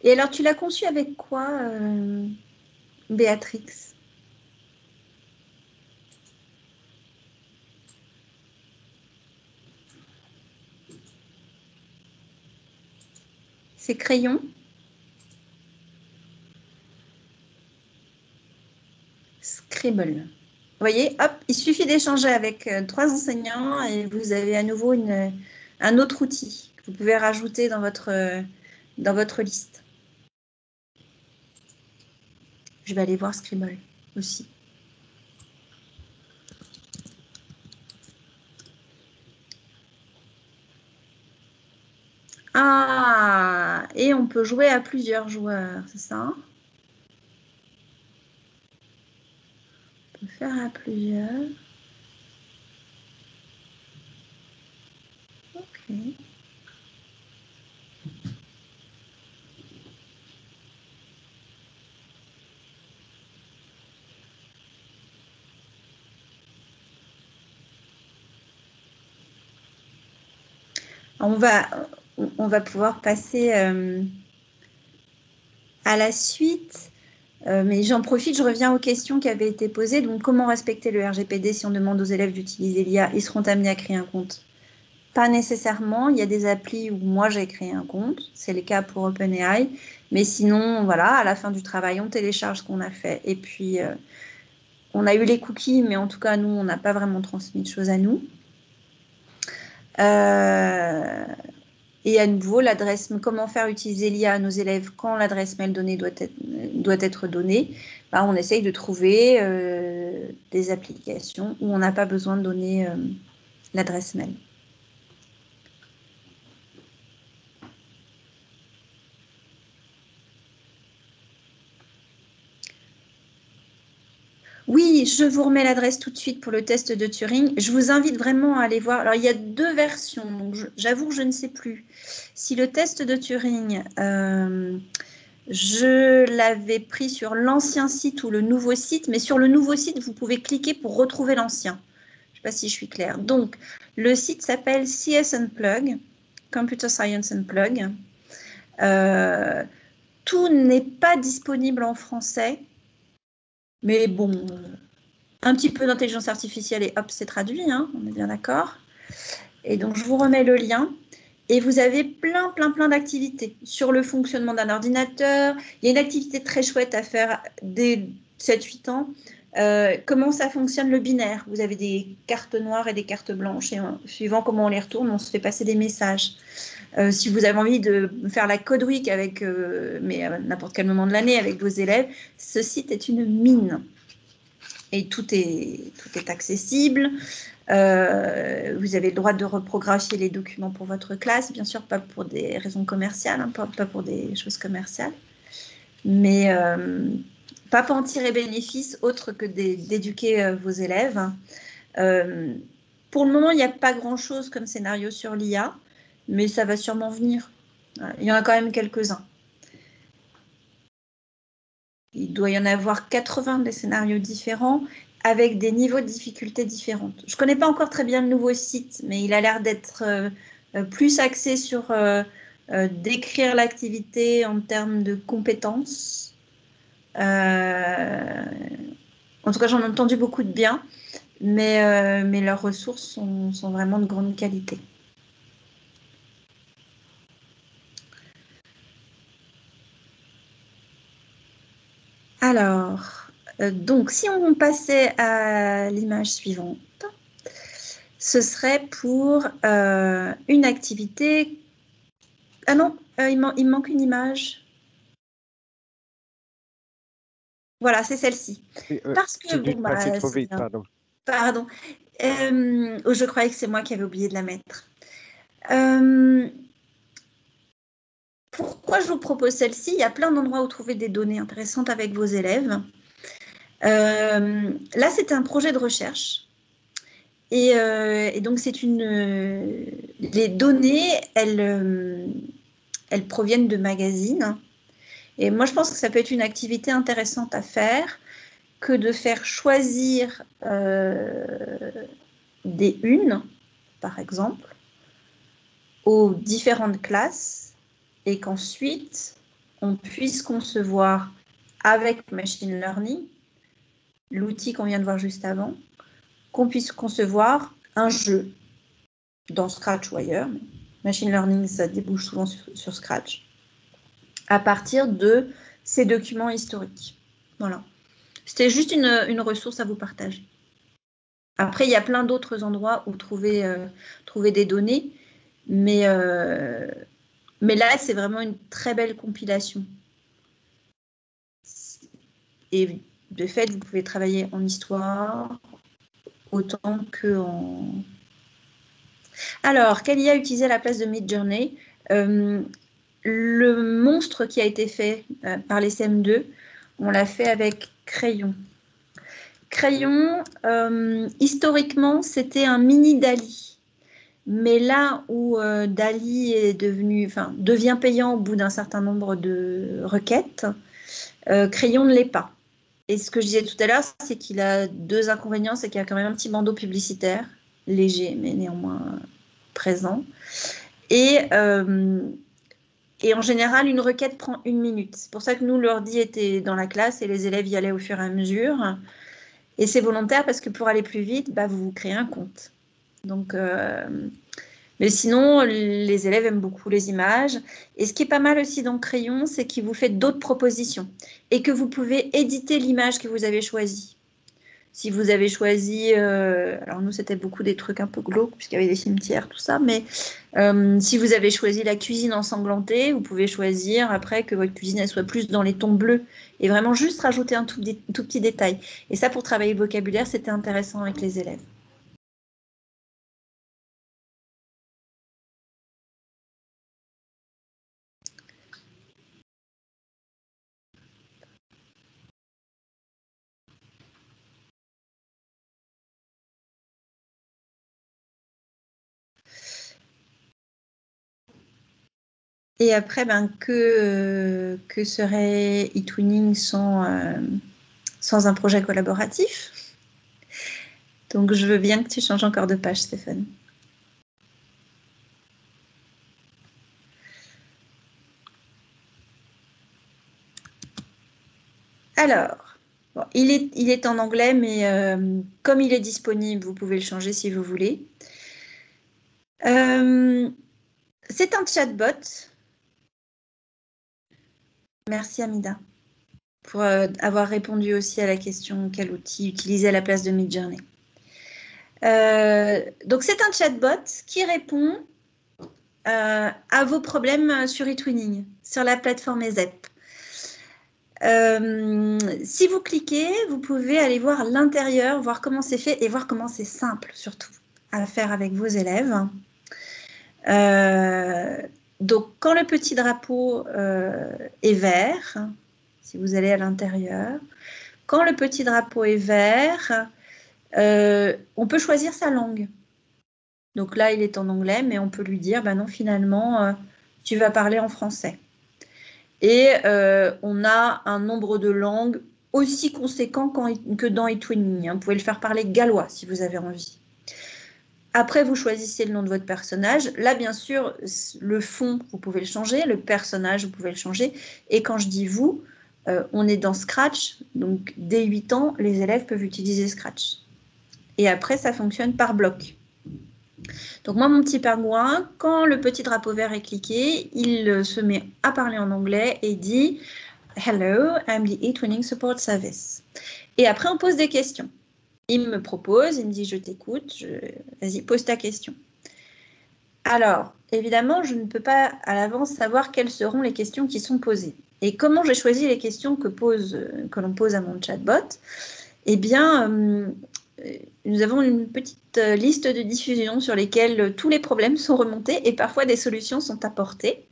Et alors, tu l'as conçu avec quoi, Béatrix? C'est crayon? Scribble. Vous voyez, hop, il suffit d'échanger avec 3 enseignants et vous avez à nouveau un autre outil que vous pouvez rajouter dans votre liste. Je vais aller voir Scribble aussi. Ah, et on peut jouer à plusieurs joueurs, c'est ça? On peut faire à plusieurs. Ok. On va pouvoir passer à la suite. Mais j'en profite, je reviens aux questions qui avaient été posées. Donc, comment respecter le RGPD si on demande aux élèves d'utiliser l'IA? Ils seront amenés à créer un compte Pas nécessairement. Il y a des applis où moi, j'ai créé un compte. C'est le cas pour OpenAI. Mais sinon, voilà, à la fin du travail, on télécharge ce qu'on a fait. Et puis, on a eu les cookies, mais en tout cas, nous, on n'a pas vraiment transmis de choses à nous. Et à nouveau, l'adresse, comment faire utiliser l'IA à nos élèves quand l'adresse mail donnée doit être donnée, bah, on essaye de trouver des applications où on n'a pas besoin de donner l'adresse mail. Oui, je vous remets l'adresse tout de suite pour le test de Turing. Je vous invite vraiment à aller voir. Alors, il y a 2 versions, donc j'avoue que je ne sais plus. Si le test de Turing, je l'avais pris sur l'ancien site ou le nouveau site, mais sur le nouveau site, vous pouvez cliquer pour retrouver l'ancien. Je ne sais pas si je suis claire. Donc, le site s'appelle CS Unplug, Computer Science Unplug. Tout n'est pas disponible en français. Mais bon, un petit peu d'intelligence artificielle et hop, c'est traduit, hein, on est bien d'accord. Et donc, je vous remets le lien. Et vous avez plein d'activités sur le fonctionnement d'un ordinateur. Il y a une activité très chouette à faire dès 7-8 ans. Comment ça fonctionne le binaire? Vous avez des cartes noires et des cartes blanches. Et suivant comment on les retourne, on se fait passer des messages. Si vous avez envie de faire la Code Week mais à n'importe quel moment de l'année avec vos élèves, ce site est une mine. Et tout est accessible. Vous avez le droit de reprographier les documents pour votre classe, bien sûr, pas pour des raisons commerciales, hein, pas pour des choses commerciales, mais pas pour en tirer bénéfice autre que d'éduquer vos élèves. Pour le moment, il n'y a pas grand-chose comme scénario sur l'IA, mais ça va sûrement venir. Il y en a quand même quelques-uns. Il doit y en avoir 80 des scénarios différents avec des niveaux de difficulté différents. Je ne connais pas encore très bien le nouveau site, mais il a l'air d'être plus axé sur décrire l'activité en termes de compétences. En tout cas, j'en ai entendu beaucoup de bien, mais leurs ressources sont vraiment de grande qualité. Alors, donc, si on passait à l'image suivante, ce serait pour une activité... Ah non, il me manque une image. Voilà, c'est celle-ci. Parce que... J'ai dû passer trop vite, pardon. Pardon. Je croyais que c'est moi qui avais oublié de la mettre. Pourquoi je vous propose celle-ci? Il y a plein d'endroits où trouver des données intéressantes avec vos élèves. Là, c'est un projet de recherche. Et donc, les données, elles proviennnent de magazines. Et moi, je pense que ça peut être une activité intéressante à faire que de faire choisir des unes, par exemple, aux différentes classes et qu'ensuite, on puisse concevoir avec machine learning, l'outil qu'on vient de voir juste avant, qu'on puisse concevoir un jeu dans Scratch ou ailleurs. Machine learning, ça débouche souvent sur Scratch, à partir de ces documents historiques. Voilà. C'était juste une ressource à vous partager. Après, il y a plein d'autres endroits où trouver des données, mais là, c'est vraiment une très belle compilation. Et de fait, vous pouvez travailler en histoire autant qu'en... Alors, quelle IA utilisé à la place de Midjourney? Le monstre qui a été fait par les CM2, on l'a fait avec Crayon. Crayon, historiquement, c'était un mini Dali. Mais là où Dali devient payant au bout d'un certain nombre de requêtes, Crayon ne l'est pas. Et ce que je disais tout à l'heure, c'est qu'il a 2 inconvénients, c'est qu'il y a quand même un petit bandeau publicitaire, léger, mais néanmoins présent. Et en général, une requête prend 1 minute. C'est pour ça que nous, l'ordi était dans la classe et les élèves y allaient au fur et à mesure. Et c'est volontaire parce que pour aller plus vite, vous créez un compte. Donc, Mais sinon, les élèves aiment beaucoup les images. Et ce qui est pas mal aussi dans Crayon, c'est qu'il vous fait d'autres propositions et que vous pouvez éditer l'image que vous avez choisie. Si vous avez choisi, alors nous c'était beaucoup des trucs un peu glauques puisqu'il y avait des cimetières, tout ça, mais si vous avez choisi la cuisine ensanglantée, vous pouvez choisir après que votre cuisine elle soit plus dans les tons bleus et vraiment juste rajouter un tout petit détail. Et ça, pour travailler le vocabulaire, c'était intéressant avec les élèves. Et après, ben, que serait eTwinning sans un projet collaboratif? Donc, je veux bien que tu changes encore de page, Stéphane. Alors, bon, il est en anglais, mais comme il est disponible, vous pouvez le changer si vous voulez. C'est un chatbot. Merci Amida pour avoir répondu aussi à la question quel outil utiliser à la place de Midjourney. Donc c'est un chatbot qui répond à vos problèmes sur eTwinning, sur la plateforme EZEP. Si vous cliquez, vous pouvez aller voir l'intérieur, voir comment c'est fait et voir comment c'est simple surtout à faire avec vos élèves. Donc quand le petit drapeau est vert, si vous allez à l'intérieur, quand le petit drapeau est vert, on peut choisir sa langue. Donc là, il est en anglais, mais on peut lui dire, ben non, finalement, tu vas parler en français. Et on a un nombre de langues aussi conséquent que dans eTwinning. Vous pouvez le faire parler gallois si vous avez envie. Après, vous choisissez le nom de votre personnage. Là, bien sûr, le fond, vous pouvez le changer. Le personnage, vous pouvez le changer. Et quand je dis vous, on est dans Scratch. Donc, dès 8 ans, les élèves peuvent utiliser Scratch. Et après, ça fonctionne par bloc. Donc moi, mon petit pingouin, quand le petit drapeau vert est cliqué, il se met à parler en anglais et dit « Hello, I'm the eTwinning Support Service ». Et après, on pose des questions. Il me propose, il me dit « Je t'écoute, vas-y, pose ta question ». Alors, évidemment, je ne peux pas à l'avance savoir quelles seront les questions qui sont posées. Et comment j'ai choisi les questions que l'on pose à mon chatbot? Eh bien, nous avons une petite liste de diffusion sur lesquelles tous les problèmes sont remontés et parfois des solutions sont apportées.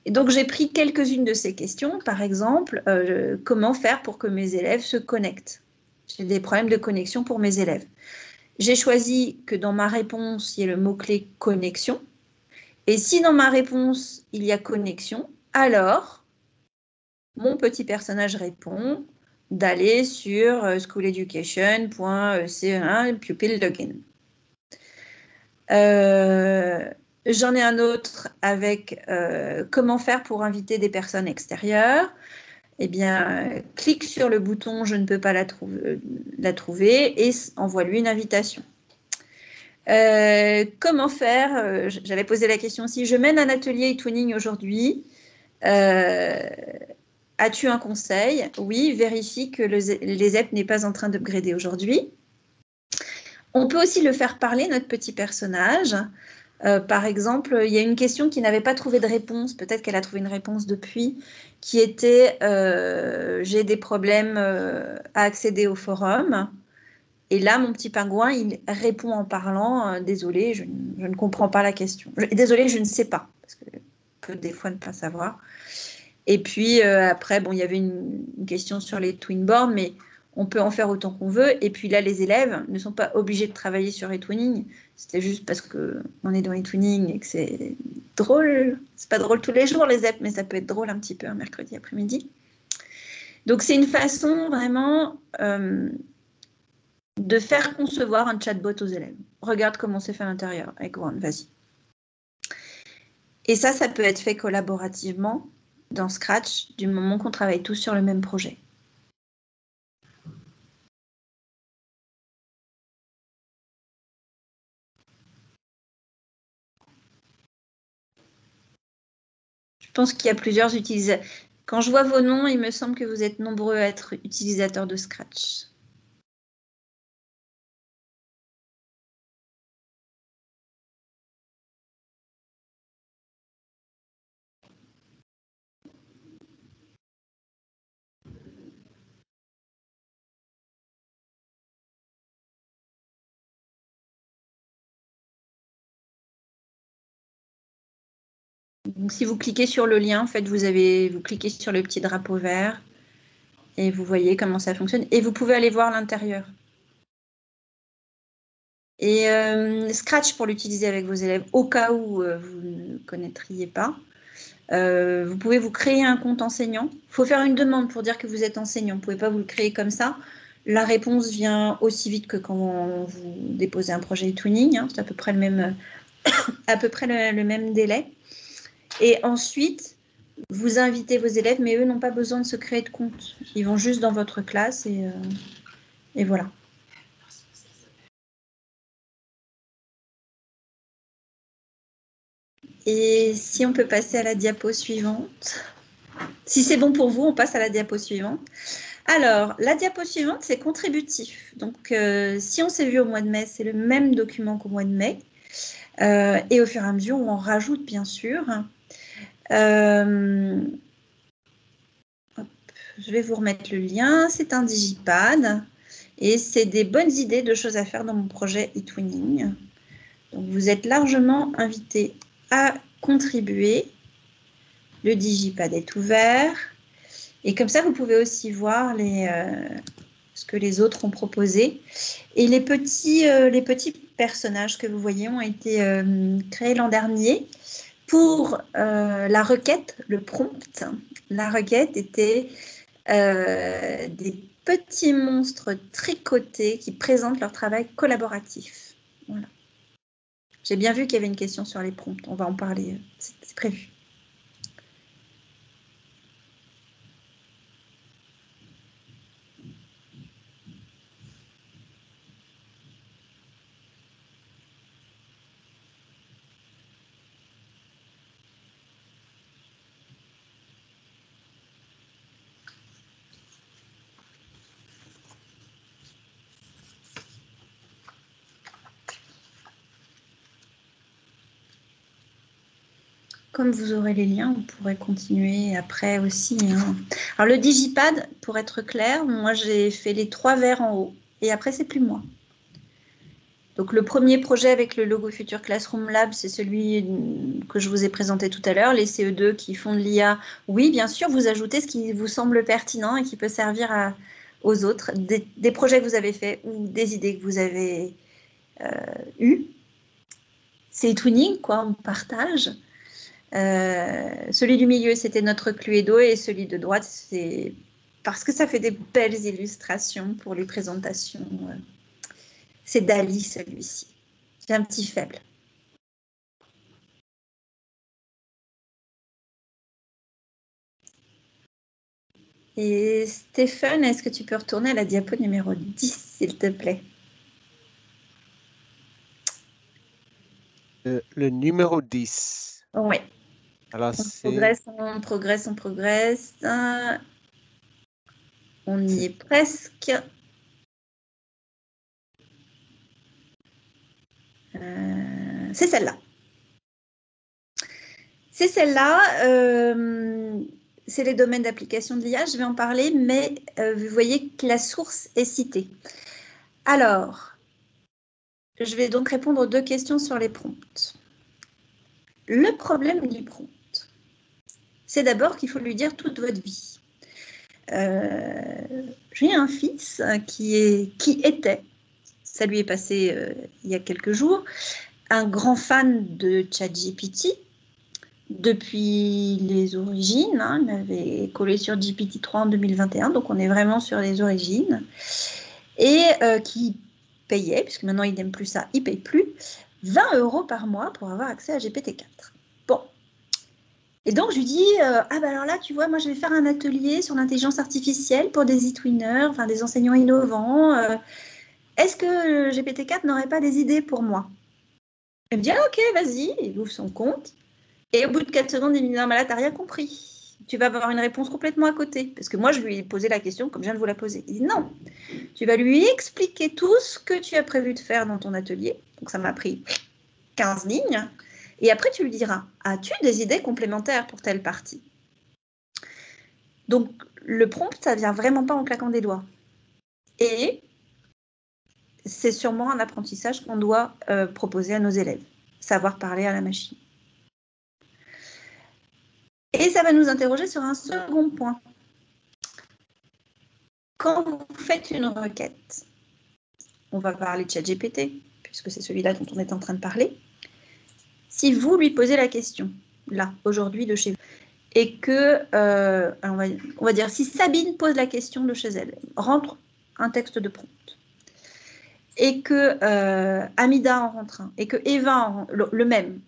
Et donc, j'ai pris quelques-unes de ces questions. Par exemple, comment faire pour que mes élèves se connectent? J'ai des problèmes de connexion pour mes élèves. J'ai choisi que dans ma réponse, il y ait le mot-clé « connexion ». Et si dans ma réponse, il y a « connexion », alors mon petit personnage répond d'aller sur schooleducation.ce1 pupil login. J'en ai un autre avec comment faire pour inviter des personnes extérieures. Eh bien, clique sur le bouton « Je ne peux pas la trouver » et envoie-lui une invitation. Comment faire j'avais posé la question aussi. Je mène un atelier eTwinning aujourd'hui. As-tu un conseil? Oui, vérifie que l'EZEP n'est pas en train d'upgrader aujourd'hui. On peut aussi le faire parler, notre petit personnage. Par exemple, il y a une question qui n'avait pas trouvé de réponse, peut-être qu'elle a trouvé une réponse depuis, qui était j'ai des problèmes à accéder au forum. Et là, mon petit pingouin, il répond en parlant désolé, je ne comprends pas la question. Désolé, je ne sais pas, parce que peut des fois ne pas savoir. Et puis après, bon, il y avait une question sur les twinboards, mais on peut en faire autant qu'on veut. Et puis là, les élèves ne sont pas obligés de travailler sur eTwinning. C'était juste parce qu'on est dans eTwinning et que c'est drôle. C'est pas drôle tous les jours, les ZEP, mais ça peut être drôle un petit peu un mercredi après-midi. Donc, c'est une façon vraiment de faire concevoir un chatbot aux élèves. Regarde comment c'est fait à l'intérieur avec One, vas-y. Et ça peut être fait collaborativement dans Scratch du moment qu'on travaille tous sur le même projet. pense qu'il y a plusieurs utilisateurs. Quand je vois vos noms, il me semble que vous êtes nombreux à être utilisateurs de Scratch. Donc, si vous cliquez sur le lien, en fait, vous cliquez sur le petit drapeau vert et vous voyez comment ça fonctionne. Et vous pouvez aller voir l'intérieur. Et Scratch pour l'utiliser avec vos élèves, au cas où vous ne connaîtriez pas. Vous pouvez vous créer un compte enseignant. Il faut faire une demande pour dire que vous êtes enseignant. Vous ne pouvez pas vous le créer comme ça. La réponse vient aussi vite que quand vous déposez un projet e-twinning. Hein. C'est à peu près le même délai. Et ensuite, vous invitez vos élèves, mais eux n'ont pas besoin de se créer de compte. Ils vont juste dans votre classe et voilà. Et si on peut passer à la diapo suivante. Si c'est bon pour vous, on passe à la diapo suivante. Alors, la diapo suivante, c'est contributif. Donc, si on s'est vu au mois de mai, c'est le même document qu'au mois de mai. Et au fur et à mesure, on en rajoute, bien sûr. Je vais vous remettre le lien. C'est un digipad. Et c'est des bonnes idées de choses à faire dans mon projet eTwinning. Donc, vous êtes largement invités à contribuer. Le digipad est ouvert. Et comme ça, vous pouvez aussi voir ce que les autres ont proposé. Et les petits personnages que vous voyez ont été créés l'an dernier pour la requête, le prompt. La requête était des petits monstres tricotés qui présentent leur travail collaboratif. Voilà. J'ai bien vu qu'il y avait une question sur les prompts. On va en parler, c'est prévu. Comme vous aurez les liens, vous pourrez continuer après aussi. Hein. Alors, le digipad, pour être clair, moi, j'ai fait les 3 verres en haut. Et après, c'est plus moi. Donc, le premier projet avec le logo Future Classroom Lab, c'est celui que je vous ai présenté tout à l'heure. Les CE2 qui font de l'IA. Oui, bien sûr, vous ajoutez ce qui vous semble pertinent et qui peut servir aux autres. Des projets que vous avez faits ou des idées que vous avez eues. C'est eTwinning, quoi, on partage. Celui du milieu, c'était notre Cluedo, et celui de droite, c'est parce que ça fait des belles illustrations pour les présentations. C'est Dali, celui-ci. J'ai un petit faible. Et Stéphane, est-ce que tu peux retourner à la diapo numéro 10, s'il te plaît? Le numéro 10. Oui. Alors, On progresse. On y est presque. C'est celle-là. C'est celle-là. C'est les domaines d'application de l'IA. Je vais en parler, mais vous voyez que la source est citée. Alors, je vais donc répondre aux 2 questions sur les prompts. Le problème du prompt, c'est d'abord qu'il faut lui dire toute votre vie. J'ai un fils qui était, ça lui est passé il y a quelques jours, un grand fan de ChatGPT depuis les origines. Hein, il avait collé sur GPT-3 en 2021, donc on est vraiment sur les origines. Et qui payait, puisque maintenant il n'aime plus ça, il ne paye plus, 20 € par mois pour avoir accès à GPT-4. Bon. Et donc, je lui dis, ah ben alors là, tu vois, moi, je vais faire un atelier sur l'intelligence artificielle pour des e-twinners, enfin des enseignants innovants. Est-ce que GPT-4 n'aurait pas des idées pour moi? Elle me dit, ah, ok, vas-y, il ouvre son compte. Et au bout de 4 secondes, il me dit, non, mais là, tu n'as rien compris. Tu vas avoir une réponse complètement à côté. Parce que moi, je lui ai posé la question comme je viens de vous la poser. Il dit, non, tu vas lui expliquer tout ce que tu as prévu de faire dans ton atelier. Donc, ça m'a pris 15 lignes. Et après, tu lui diras, as-tu des idées complémentaires pour telle partie? Donc, le prompt, ça ne vient vraiment pas en claquant des doigts. Et c'est sûrement un apprentissage qu'on doit proposer à nos élèves, savoir parler à la machine. Et ça va nous interroger sur un second point. Quand vous faites une requête, on va parler de ChatGPT, puisque c'est celui-là dont on est en train de parler. Si vous lui posez la question, là, aujourd'hui, de chez vous, et que, on va dire, si Sabine pose la question de chez elle, rentre un texte de prompt, et que Amida en rentre un, et que Eva en rentre le même,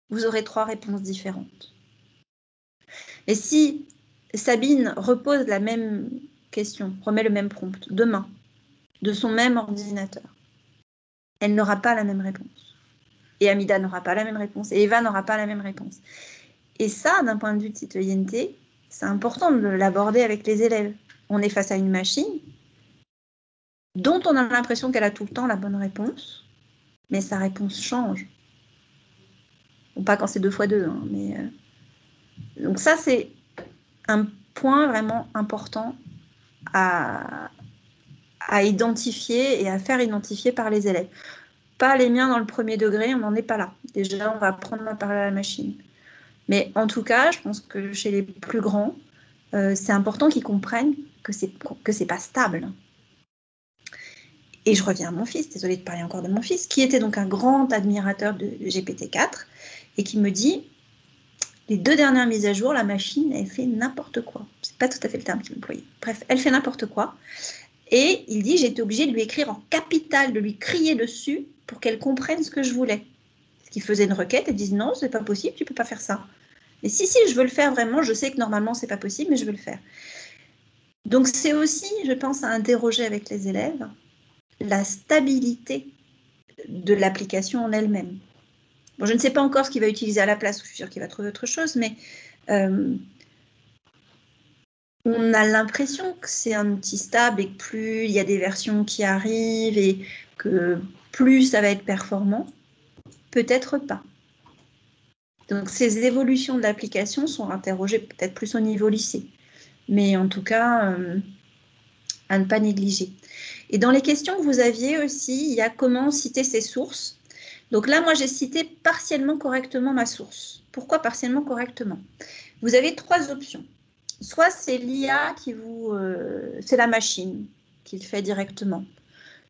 vous aurez 3 réponses différentes. Et si Sabine repose la même question, remet le même prompt demain, de son même ordinateur, elle n'aura pas la même réponse. Et Amida n'aura pas la même réponse. Et Eva n'aura pas la même réponse. Et ça, d'un point de vue de citoyenneté, c'est important de l'aborder avec les élèves. On est face à une machine dont on a l'impression qu'elle a tout le temps la bonne réponse, mais sa réponse change. Bon, pas quand c'est 2 x 2, hein, mais... Donc ça, c'est un point vraiment important à identifier et à faire identifier par les élèves. Pas les miens dans le premier degré, on n'en est pas là. Déjà, on va apprendre à parler à la machine. Mais en tout cas, je pense que chez les plus grands, c'est important qu'ils comprennent que c'est pas stable. Et je reviens à mon fils, désolée de parler encore de mon fils, qui était donc un grand admirateur de GPT-4 et qui me dit, les 2 dernières mises à jour, la machine, elle fait n'importe quoi. C'est pas tout à fait le terme qu'il employait. Bref, elle fait n'importe quoi. Et il dit, j'étais obligée de lui écrire en capital, de lui crier dessus pour qu'elle comprenne ce que je voulais. Parce qu'il faisait une requête, elle disait, non, c'est pas possible, tu peux pas faire ça. Et si, je veux le faire vraiment, je sais que normalement, c'est pas possible, mais je veux le faire. Donc, c'est aussi, je pense, à interroger avec les élèves la stabilité de l'application en elle-même. Bon, je ne sais pas encore ce qu'il va utiliser à la place, je suis sûre qu'il va trouver autre chose, mais on a l'impression que c'est un outil stable et que plus il y a des versions qui arrivent et que plus ça va être performant. Peut-être pas. Donc, ces évolutions de l'application sont interrogées peut-être plus au niveau lycée. Mais en tout cas, à ne pas négliger. Et dans les questions que vous aviez aussi, il y a comment citer ses sources. Donc là, moi, j'ai cité partiellement correctement ma source. Pourquoi partiellement correctement? Vous avez 3 options. Soit c'est l'IA qui vous... c'est la machine qui le fait directement.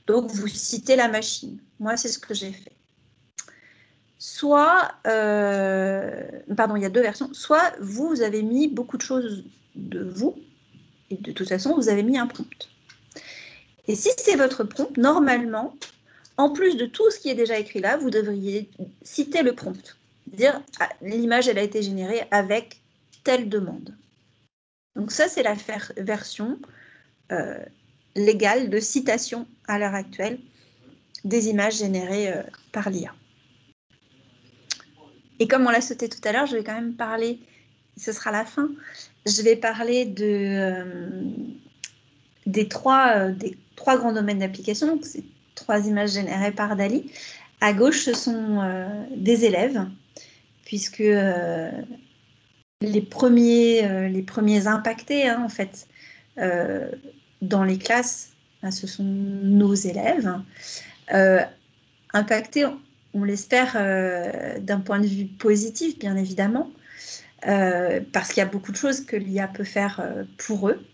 Donc, vous citez la machine. Moi, c'est ce que j'ai fait. Soit, pardon, il y a 2 versions. Soit vous avez mis beaucoup de choses de vous, et de toute façon, vous avez mis un prompt. Et si c'est votre prompt, normalement, en plus de tout ce qui est déjà écrit là, vous devriez citer le prompt. Dire, ah, l'image, elle a été générée avec telle demande. Donc ça, c'est la version légale de citation à l'heure actuelle des images générées par l'IA. Et comme on l'a sauté tout à l'heure, je vais quand même parler, ce sera la fin, je vais parler des 3 grands domaines d'application. Donc, c'est 3 images générées par DALL-E. À gauche, ce sont des élèves, puisque les premiers impactés, hein, en fait, dans les classes, ce sont nos élèves. Impactés, on l'espère, d'un point de vue positif, bien évidemment, parce qu'il y a beaucoup de choses que l'IA peut faire pour eux.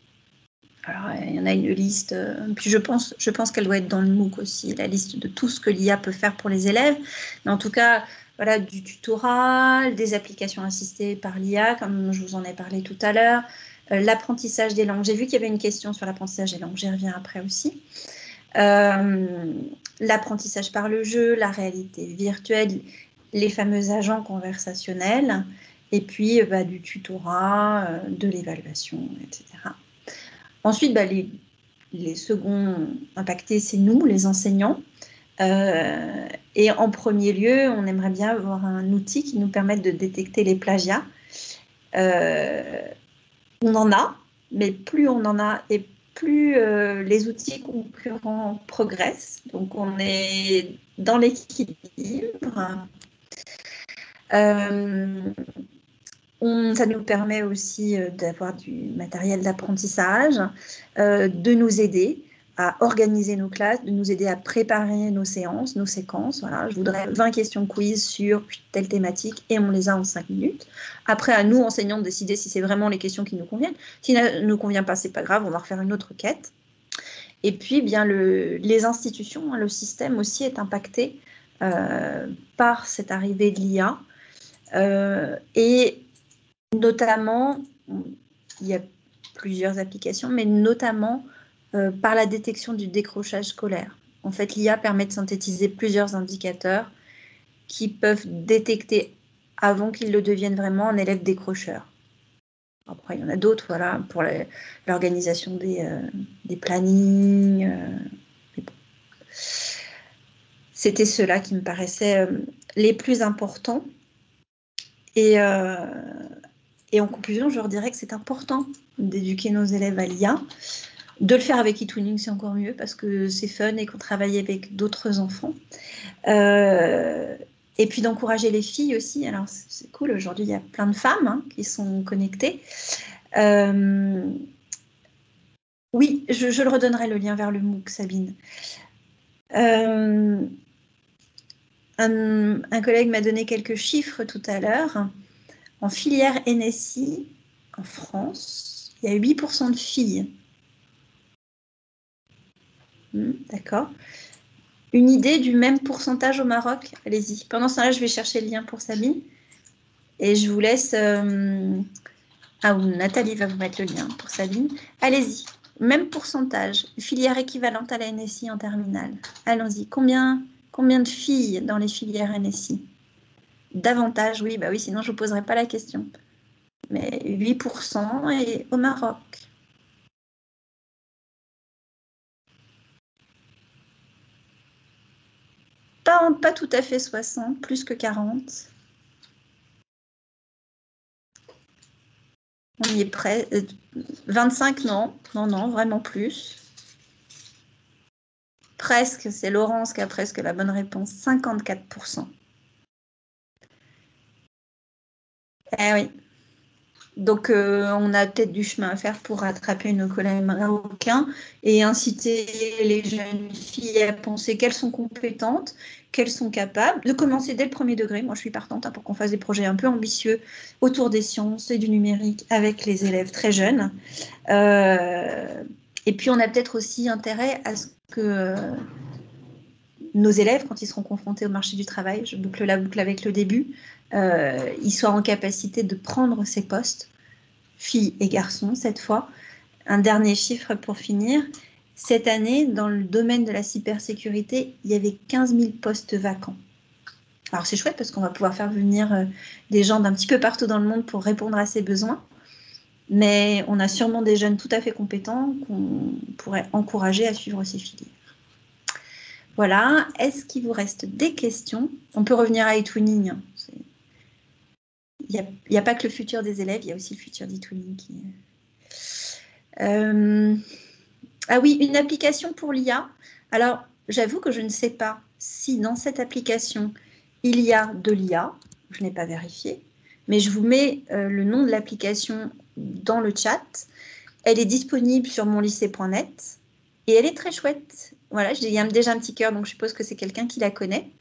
Alors, il y en a une liste, puis je pense qu'elle doit être dans le MOOC aussi, la liste de tout ce que l'IA peut faire pour les élèves. Mais en tout cas, voilà, du tutorat, des applications assistées par l'IA, comme je vous en ai parlé tout à l'heure, l'apprentissage des langues. J'ai vu qu'il y avait une question sur l'apprentissage des langues, j'y reviens après aussi. L'apprentissage par le jeu, la réalité virtuelle, les fameux agents conversationnels, et puis du tutorat, de l'évaluation, etc. Ensuite, les seconds impactés, c'est nous, les enseignants. Et en premier lieu, on aimerait bien avoir un outil qui nous permette de détecter les plagiats. On en a, mais plus on en a et plus les outils concurrents progressent. Donc, on est dans l'équilibre. Ça nous permet aussi d'avoir du matériel d'apprentissage, de nous aider à organiser nos classes, de nous aider à préparer nos séances, nos séquences. Voilà, je voudrais 20 questions quiz sur telle thématique et on les a en 5 minutes. Après, à nous, enseignants, de décider si c'est vraiment les questions qui nous conviennent. Si ça ne nous convient pas, c'est pas grave, on va refaire une autre quête. Et puis, bien, les institutions, le système aussi est impacté par cette arrivée de l'IA. Et notamment, il y a plusieurs applications, mais notamment par la détection du décrochage scolaire. En fait, l'IA permet de synthétiser plusieurs indicateurs qui peuvent détecter, avant qu'ils le deviennent vraiment, un élève décrocheur. Après, il y en a d'autres, voilà, pour l'organisation des plannings. Bon. C'était ceux-là qui me paraissaient les plus importants. Et en conclusion, je leur dirais que c'est important d'éduquer nos élèves à l'IA. De le faire avec eTwinning, c'est encore mieux parce que c'est fun et qu'on travaille avec d'autres enfants. Et puis d'encourager les filles aussi. Alors, c'est cool, aujourd'hui, il y a plein de femmes qui sont connectées. Oui, je le redonnerai le lien vers le MOOC, Sabine. Un collègue m'a donné quelques chiffres tout à l'heure. En filière NSI, en France, il y a 8% de filles. D'accord. Une idée du même pourcentage au Maroc? Allez-y. Pendant ce temps-là, je vais chercher le lien pour Sabine. Et je vous laisse... Ah, ou Nathalie va vous mettre le lien pour Sabine. Allez-y. Même pourcentage. Filière équivalente à la NSI en terminale. Allons-y. Combien de filles dans les filières NSI? Davantage, oui. Bah oui, sinon je ne vous poserai pas la question. Mais 8% et au Maroc. Pas tout à fait 60, plus que 40. On y est prêt. 25, non. Non, vraiment plus. Presque, c'est Laurence qui a presque la bonne réponse. 54%. Eh oui. Donc, on a peut-être du chemin à faire pour rattraper nos collègues marocains et inciter les jeunes filles à penser qu'elles sont compétentes, qu'elles sont capables, de commencer dès le premier degré. Moi, je suis partante pour qu'on fasse des projets un peu ambitieux autour des sciences et du numérique avec les élèves très jeunes. Et puis, on a peut-être aussi intérêt à ce que nos élèves, quand ils seront confrontés au marché du travail, je boucle la boucle avec le début, ils soient en capacité de prendre ces postes, filles et garçons cette fois. Un dernier chiffre pour finir. Cette année, dans le domaine de la cybersécurité, il y avait 15 000 postes vacants. Alors c'est chouette parce qu'on va pouvoir faire venir des gens d'un petit peu partout dans le monde pour répondre à ces besoins. Mais on a sûrement des jeunes tout à fait compétents qu'on pourrait encourager à suivre ces filières. Voilà. Est-ce qu'il vous reste des questions? On peut revenir à eTwinning. Il n'y a pas que le futur des élèves, il y a aussi le futur d'eTwinning. Ah oui, une application pour l'IA. Alors, j'avoue que je ne sais pas si dans cette application, il y a de l'IA. Je n'ai pas vérifié. Mais je vous mets le nom de l'application dans le chat. Elle est disponible sur monlycée.net et elle est très chouette. Voilà, il y a déjà un petit cœur, donc je suppose que c'est quelqu'un qui la connaît.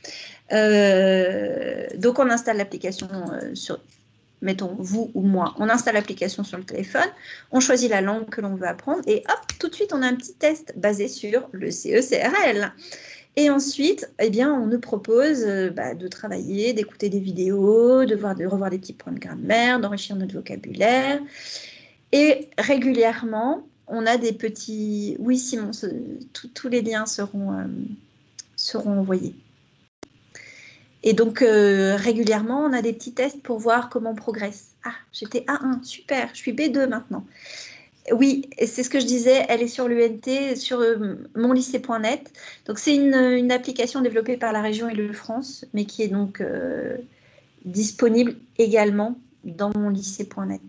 Donc, on installe l'application mettons vous ou moi, on installe l'application sur le téléphone, on choisit la langue que l'on veut apprendre et hop, tout de suite, on a un petit test basé sur le CE-CRL. Et ensuite, eh bien, on nous propose de travailler, d'écouter des vidéos, de revoir des petits points de grammaire, d'enrichir notre vocabulaire. Et régulièrement, on a des petits... Oui, Simon, tous les liens seront envoyés. Et donc, régulièrement, on a des petits tests pour voir comment on progresse. Ah, j'étais A1, super, je suis B2 maintenant. Oui, et c'est ce que je disais, elle est sur l'UNT, sur monlycée.net. Donc, c'est une application développée par la région Île-de-France, mais qui est donc disponible également dans monlycée.net.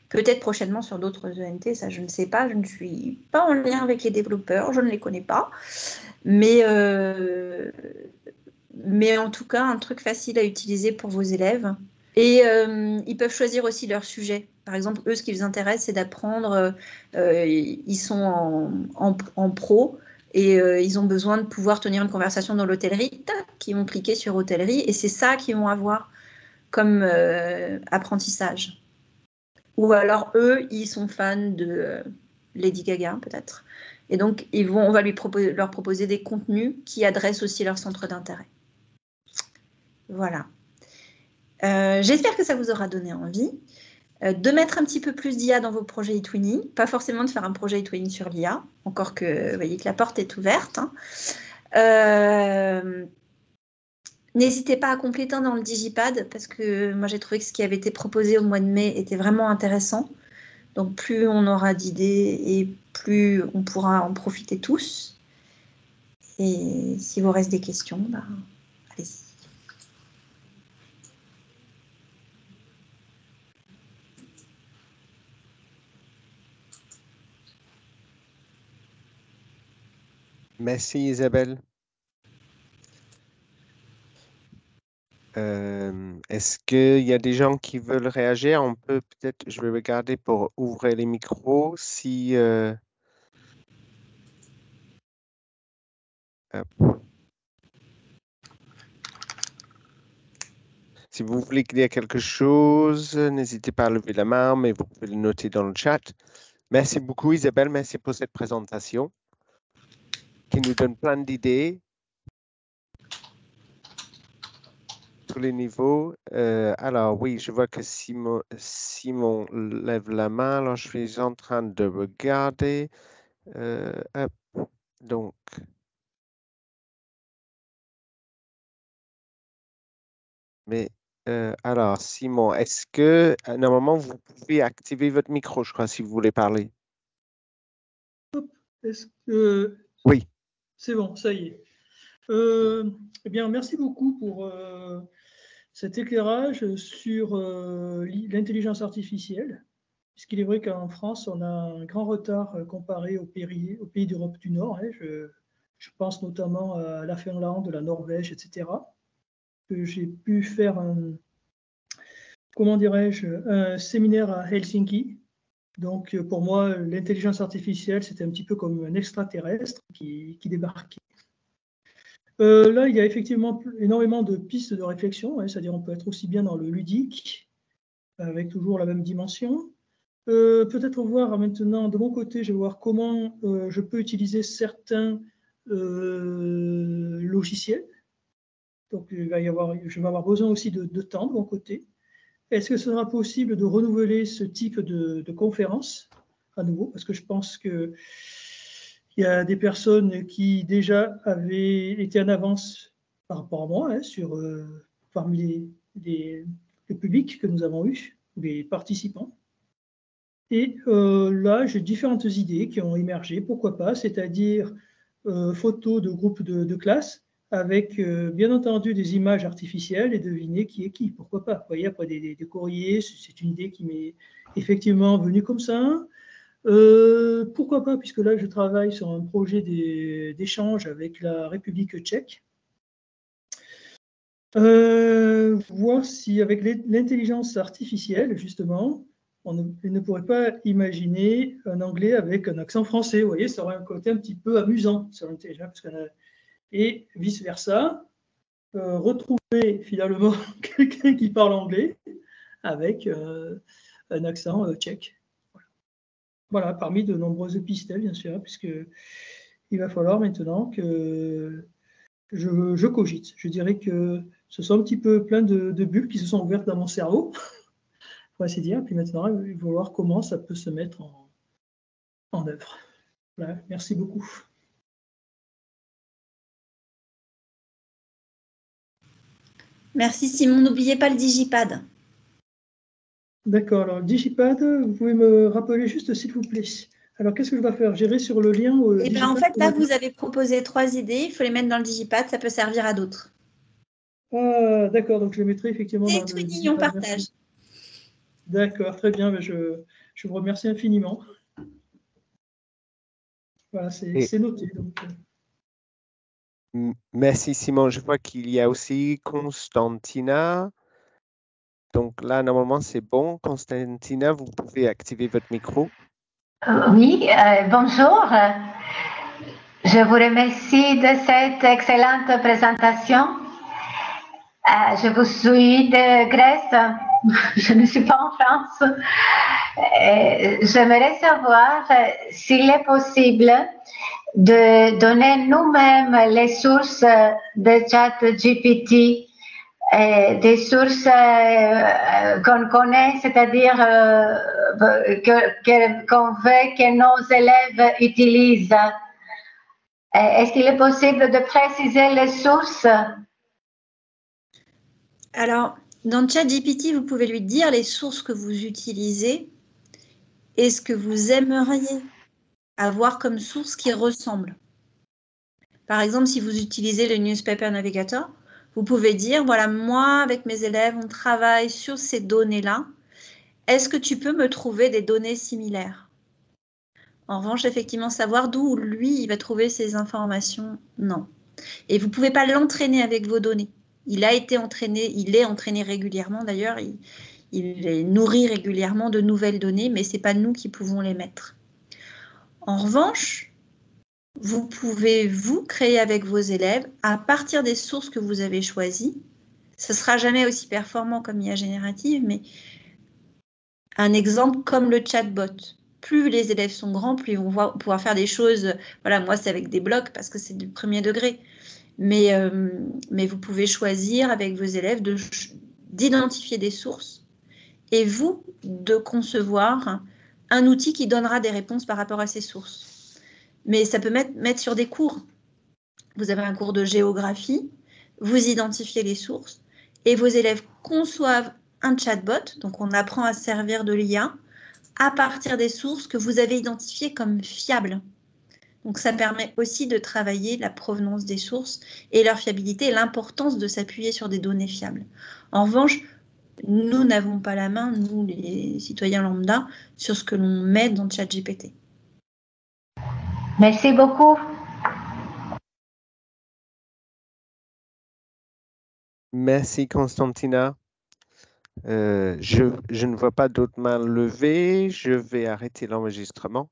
Peut-être prochainement sur d'autres ENT, ça je ne sais pas, je ne suis pas en lien avec les développeurs, je ne les connais pas. Mais en tout cas, un truc facile à utiliser pour vos élèves. Et ils peuvent choisir aussi leur sujet. Par exemple, eux, ce qui les intéresse, c'est d'apprendre. Ils sont en pro et ils ont besoin de pouvoir tenir une conversation dans l'hôtellerie. Tac, ils vont cliquer sur hôtellerie et c'est ça qu'ils vont avoir comme apprentissage. Ou alors, eux, ils sont fans de Lady Gaga, peut-être. Et donc, on va leur proposer des contenus qui adressent aussi leur centre d'intérêt. Voilà. J'espère que ça vous aura donné envie de mettre un petit peu plus d'IA dans vos projets eTwinning. Pas forcément de faire un projet eTwinning sur l'IA, encore que vous voyez que la porte est ouverte. N'hésitez pas à compléter dans le Digipad, parce que moi j'ai trouvé que ce qui avait été proposé au mois de mai était vraiment intéressant. Donc plus on aura d'idées et plus on pourra en profiter tous. Et si vous reste des questions, bah, allez-y. Merci Isabelle. Est-ce qu'il y a des gens qui veulent réagir? On peut peut-être, je vais regarder pour ouvrir les micros si... hop. Si vous voulez dire quelque chose, n'hésitez pas à lever la main, mais vous pouvez le noter dans le chat. Merci beaucoup Isabelle, merci pour cette présentation qui nous donne plein d'idées, tous les niveaux. Alors oui, je vois que Simon lève la main, alors je suis en train de regarder. Hop. Donc, mais alors Simon, est-ce que normalement vous pouvez activer votre micro, je crois, si vous voulez parler? Est-ce que Oui. c'est bon, ça y est. Eh bien, merci beaucoup pour cet éclairage sur l'intelligence artificielle, puisqu'il est vrai qu'en France, on a un grand retard comparé aux pays d'Europe du Nord. Hein. Je pense notamment à la Finlande, la Norvège, etc. Que j'ai pu faire comment dirais-je, un séminaire à Helsinki. Donc, pour moi, l'intelligence artificielle, c'était un petit peu comme un extraterrestre qui débarquait. Là, il y a effectivement énormément de pistes de réflexion, hein, c'est-à-dire on peut être aussi bien dans le ludique, avec toujours la même dimension. Peut-être voir maintenant, de mon côté, je vais voir comment je peux utiliser certains logiciels. Donc, je vais avoir besoin aussi de temps de mon côté. Est-ce que ce sera possible de renouveler ce type de conférence à nouveau? Parce que je pense qu'il y a des personnes qui déjà avaient été en avance par rapport à moi, hein, parmi les publics que nous avons eus, les participants. Et là, j'ai différentes idées qui ont émergé, pourquoi pas, c'est-à-dire photos de groupes de classe avec bien entendu des images artificielles et deviner qui est qui, pourquoi pas. Vous voyez, après des courriers, c'est une idée qui m'est effectivement venue comme ça. Pourquoi pas, puisque là, je travaille sur un projet d'échange avec la République tchèque. Voir si avec l'intelligence artificielle, justement, on ne pourrait pas imaginer un anglais avec un accent français. Vous voyez, ça aurait un côté un petit peu amusant sur l'intelligence. Et vice-versa, retrouver finalement quelqu'un qui parle anglais avec un accent tchèque. Voilà, parmi de nombreuses pistes, bien sûr, puisqu'il va falloir maintenant que je cogite. Je dirais que ce sont un petit peu plein de bulles qui se sont ouvertes dans mon cerveau, pour ainsi dire. Puis maintenant, il va voir comment ça peut se mettre en œuvre. Voilà, merci beaucoup. Merci Simon, n'oubliez pas le Digipad. D'accord. Alors, Digipad, vous pouvez me rappeler juste, s'il vous plaît. Alors, qu'est-ce que je dois faire? Gérer sur le lien Et Digipad? en fait, là, vous avez proposé 3 idées. Il faut les mettre dans le Digipad. Ça peut servir à d'autres. Ah, d'accord. Donc, je les mettrai effectivement dans C'est le Twinning, on Digipad. partage. Merci. D'accord, très bien. Je vous remercie infiniment. Voilà, c'est noté. Donc. Merci Simon. Je vois qu'il y a aussi Constantina. Donc là, normalement, c'est bon. Constantina, vous pouvez activer votre micro. Oui, bonjour. Je vous remercie de cette excellente présentation. Je vous suis de Grèce. Je ne suis pas en France. J'aimerais savoir s'il est possible de donner nous-mêmes les sources de ChatGPT, des sources qu'on connaît, c'est-à-dire qu'on veut que nos élèves utilisent. Est-ce qu'il est possible de préciser les sources? Alors, dans ChatGPT, vous pouvez lui dire les sources que vous utilisez et ce que vous aimeriez avoir comme source qui ressemble. Par exemple, si vous utilisez le Newspaper Navigator, vous pouvez dire, voilà, moi, avec mes élèves, on travaille sur ces données-là. Est-ce que tu peux me trouver des données similaires? En revanche, effectivement, savoir d'où lui, il va trouver ces informations, non. Et vous ne pouvez pas l'entraîner avec vos données. Il a été entraîné, il est entraîné régulièrement d'ailleurs, il est nourri régulièrement de nouvelles données, mais ce n'est pas nous qui pouvons les mettre. En revanche, vous pouvez vous créer avec vos élèves à partir des sources que vous avez choisies. Ce ne sera jamais aussi performant comme IA générative, mais un exemple comme le chatbot. Plus les élèves sont grands, plus ils vont pouvoir faire des choses. Voilà, moi, c'est avec des blocs parce que c'est du premier degré. Mais vous pouvez choisir avec vos élèves d'identifier des sources et vous, de concevoir un outil qui donnera des réponses par rapport à ces sources. Mais ça peut mettre sur des cours. Vous avez un cours de géographie, vous identifiez les sources et vos élèves conçoivent un chatbot, donc on apprend à servir de l'IA à partir des sources que vous avez identifiées comme fiables. Donc ça permet aussi de travailler la provenance des sources et leur fiabilité et l'importance de s'appuyer sur des données fiables. En revanche, nous n'avons pas la main, nous les citoyens lambda, sur ce que l'on met dans ChatGPT. Merci beaucoup. Merci Constantina. Je ne vois pas d'autres mains levées. Je vais arrêter l'enregistrement.